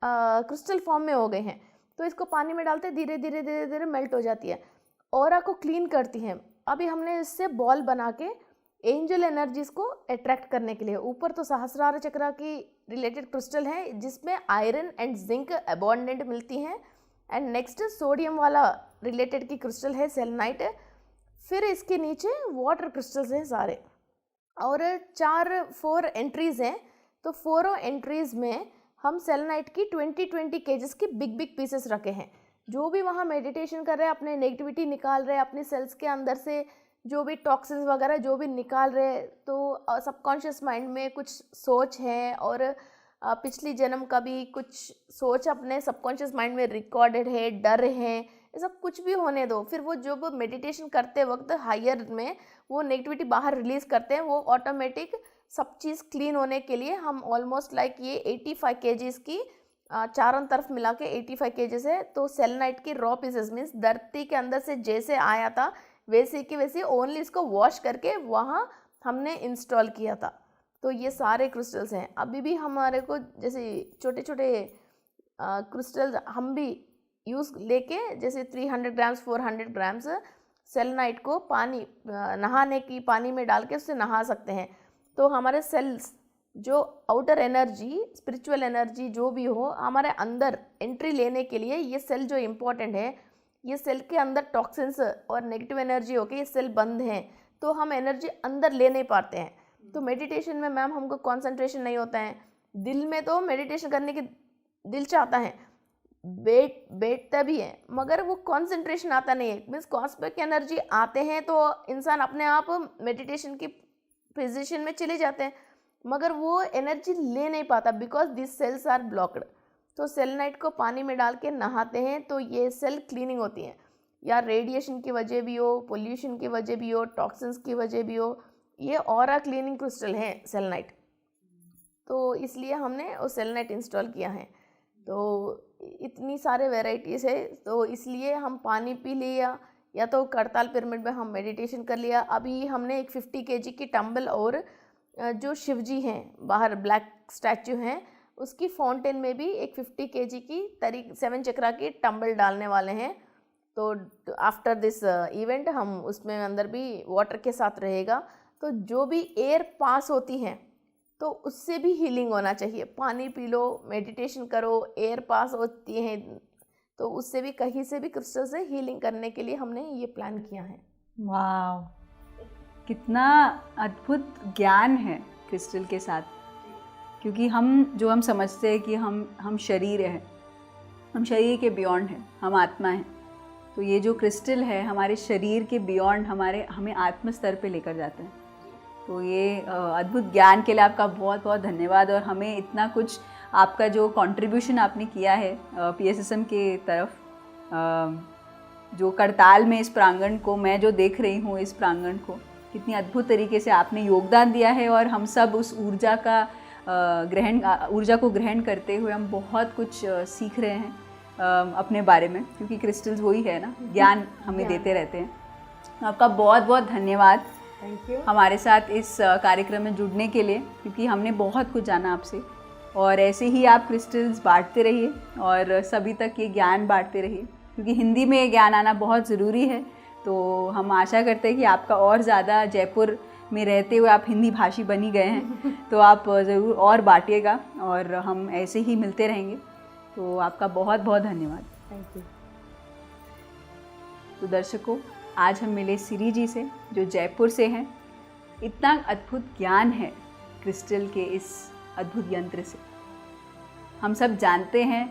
क्रिस्टल फॉर्म में हो गए हैं, तो इसको पानी में डालते धीरे धीरे धीरे धीरे मेल्ट हो जाती है, ऑरा को क्लीन करती हैं। अभी हमने इससे बॉल बना के एंजल एनर्जीज को अट्रैक्ट करने के लिए, ऊपर तो सहस्रार चक्र की रिलेटेड क्रिस्टल है जिसमें आयरन एंड जिंक अबॉन्डेंट मिलती हैं। एंड नेक्स्ट सोडियम वाला रिलेटेड की क्रिस्टल है सेलेनाइट। फिर इसके नीचे वाटर क्रिस्टल्स हैं सारे, और 4 एंट्रीज़ हैं। तो 4 एंट्रीज़ में हम सेलेनाइट की 20 केजेस की बिग पीसेस रखे हैं। जो भी वहाँ मेडिटेशन कर रहे हैं, अपने नेगेटिविटी निकाल रहे हैं, अपनी सेल्स के अंदर से जो भी टॉक्सिन्स वगैरह जो भी निकाल रहे हैं, तो सबकॉन्शियस माइंड में कुछ सोच है और पिछली जन्म का भी कुछ सोच अपने सबकॉन्शियस माइंड में रिकॉर्डेड है, डर है, ये सब कुछ भी होने दो। फिर वो जब मेडिटेशन करते वक्त हायर में वो नेगेटिविटी बाहर रिलीज करते हैं, वो ऑटोमेटिक सब चीज़ क्लीन होने के लिए हम ऑलमोस्ट लाइक ये 85 kgs की चारों तरफ मिला के 85 kgs है। तो सेलेनाइट की रॉ पीसेस मीन्स धरती के अंदर से जैसे आया था वैसे की वैसे ओनली इसको वॉश करके वहाँ हमने इंस्टॉल किया था। तो ये सारे क्रिस्टल्स हैं। अभी भी हमारे को जैसे छोटे छोटे क्रिस्टल्स हम भी यूज़ लेके जैसे 300 ग्राम्स 400 ग्राम्स सेलेनाइट को पानी नहाने की पानी में डाल के उससे नहा सकते हैं। तो हमारे सेल्स जो आउटर एनर्जी स्पिरिचुअल एनर्जी जो भी हो हमारे अंदर एंट्री लेने के लिए ये सेल जो इम्पोर्टेंट है, ये सेल के अंदर टॉक्सिन्स और नेगेटिव एनर्जी होके ये सेल बंद हैं, तो हम एनर्जी अंदर ले नहीं पाते हैं। तो मेडिटेशन में मैम हमको कंसंट्रेशन नहीं होता है। दिल में तो मेडिटेशन करने की दिल चाहता है, बैठता भी है, मगर वो कंसंट्रेशन आता नहीं है। मीन्स कॉस्मिक एनर्जी आते हैं तो इंसान अपने आप मेडिटेशन की पोजीशन में चले जाते हैं, मगर वो एनर्जी ले नहीं पाता because this cells are blocked. तो सेलेनाइट को पानी में डाल के नहाते हैं तो ये सेल क्लीनिंग होती है, या रेडिएशन की वजह भी हो, पोल्यूशन की वजह भी हो, टॉक्सिन्स की वजह भी हो, ये ऑरा क्लीनिंग क्रिस्टल है सेलेनाइट। तो इसलिए हमने वो सेलेनाइट इंस्टॉल किया है। तो इतनी सारे वेराइटीज़ है, तो इसलिए हम पानी पी लिया या तो करताल पिरामिड में हम मेडिटेशन कर लिया। अभी हमने एक 50 kg की टम्बल और जो शिवजी हैं बाहर ब्लैक स्टैचू हैं उसकी फाउंटेन में भी एक 50 kg की 7 चक्रा की टम्बल डालने वाले हैं। तो आफ्टर दिस इवेंट हम उसमें अंदर भी वाटर के साथ रहेगा। तो जो भी एयर पास होती हैं तो उससे भी हीलिंग होना चाहिए। पानी पी लो, मेडिटेशन करो, एयर पास होती हैं तो उससे भी कहीं से भी क्रिस्टल से हीलिंग करने के लिए हमने ये प्लान किया है। वाह, कितना अद्भुत ज्ञान है क्रिस्टल के साथ। क्योंकि हम समझते हैं कि हम शरीर हैं, हम शरीर के बियॉन्ड हैं, हम आत्मा हैं। तो ये जो क्रिस्टल है हमारे शरीर के बियॉन्ड हमें आत्म स्तर पे लेकर जाते हैं। तो ये अद्भुत ज्ञान के लिए आपका बहुत बहुत धन्यवाद। और हमें इतना कुछ आपका जो कंट्रीब्यूशन आपने किया है PSSM के तरफ, जो करताल में इस प्रांगण को मैं जो देख रही हूँ, इस प्रांगण को कितनी अद्भुत तरीके से आपने योगदान दिया है। और हम सब उस ऊर्जा को ग्रहण करते हुए हम बहुत कुछ सीख रहे हैं अपने बारे में, क्योंकि क्रिस्टल्स वही है ना, ज्ञान हमें देते रहते हैं। आपका बहुत बहुत धन्यवाद थैंक यू हमारे साथ इस कार्यक्रम में जुड़ने के लिए, क्योंकि हमने बहुत कुछ जाना आपसे। और ऐसे ही आप क्रिस्टल्स बांटते रहिए और सभी तक ये ज्ञान बांटते रहिए, क्योंकि हिंदी में ये ज्ञान आना बहुत ज़रूरी है। तो हम आशा करते हैं कि आपका और ज़्यादा, जयपुर में रहते हुए आप हिंदी भाषी बनी गए हैं तो आप ज़रूर और बांटिएगा और हम ऐसे ही मिलते रहेंगे। तो आपका बहुत बहुत धन्यवाद। Thank you. तो दर्शकों, आज हम मिले सिरी जी से जो जयपुर से हैं। इतना अद्भुत ज्ञान है क्रिस्टल के इस अद्भुत यंत्र से। हम सब जानते हैं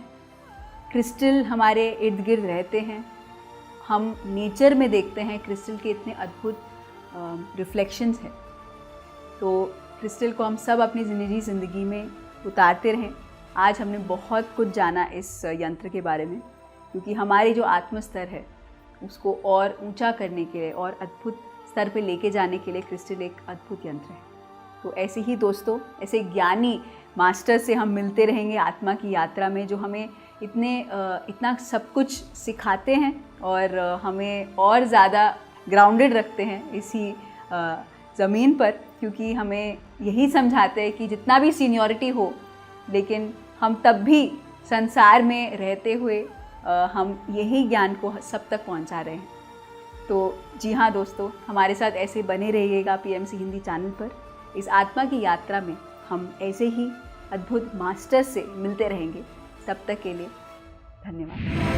क्रिस्टल हमारे इर्द गिर्द रहते हैं, हम नेचर में देखते हैं क्रिस्टल के इतने अद्भुत रिफ्लेक्शंस हैं। तो क्रिस्टल को हम सब अपनी ज़िंदगी में उतारते रहें। आज हमने बहुत कुछ जाना इस यंत्र के बारे में, क्योंकि हमारी जो आत्म स्तर है उसको और ऊंचा करने के लिए और अद्भुत स्तर पे लेके जाने के लिए क्रिस्टल एक अद्भुत यंत्र है। तो ऐसे ही दोस्तों, ऐसे ज्ञानी मास्टर से हम मिलते रहेंगे आत्मा की यात्रा में, जो हमें इतना सब कुछ सिखाते हैं और हमें और ज़्यादा ग्राउंडेड रखते हैं इसी ज़मीन पर, क्योंकि हमें यही समझाते हैं कि जितना भी सीनियरिटी हो, लेकिन हम तब भी संसार में रहते हुए हम यही ज्ञान को सब तक पहुंचा रहे हैं। तो जी हाँ दोस्तों, हमारे साथ ऐसे बने रहिएगा PMC हिंदी चैनल पर। इस आत्मा की यात्रा में हम ऐसे ही अद्भुत मास्टर से मिलते रहेंगे। तब तक के लिए धन्यवाद।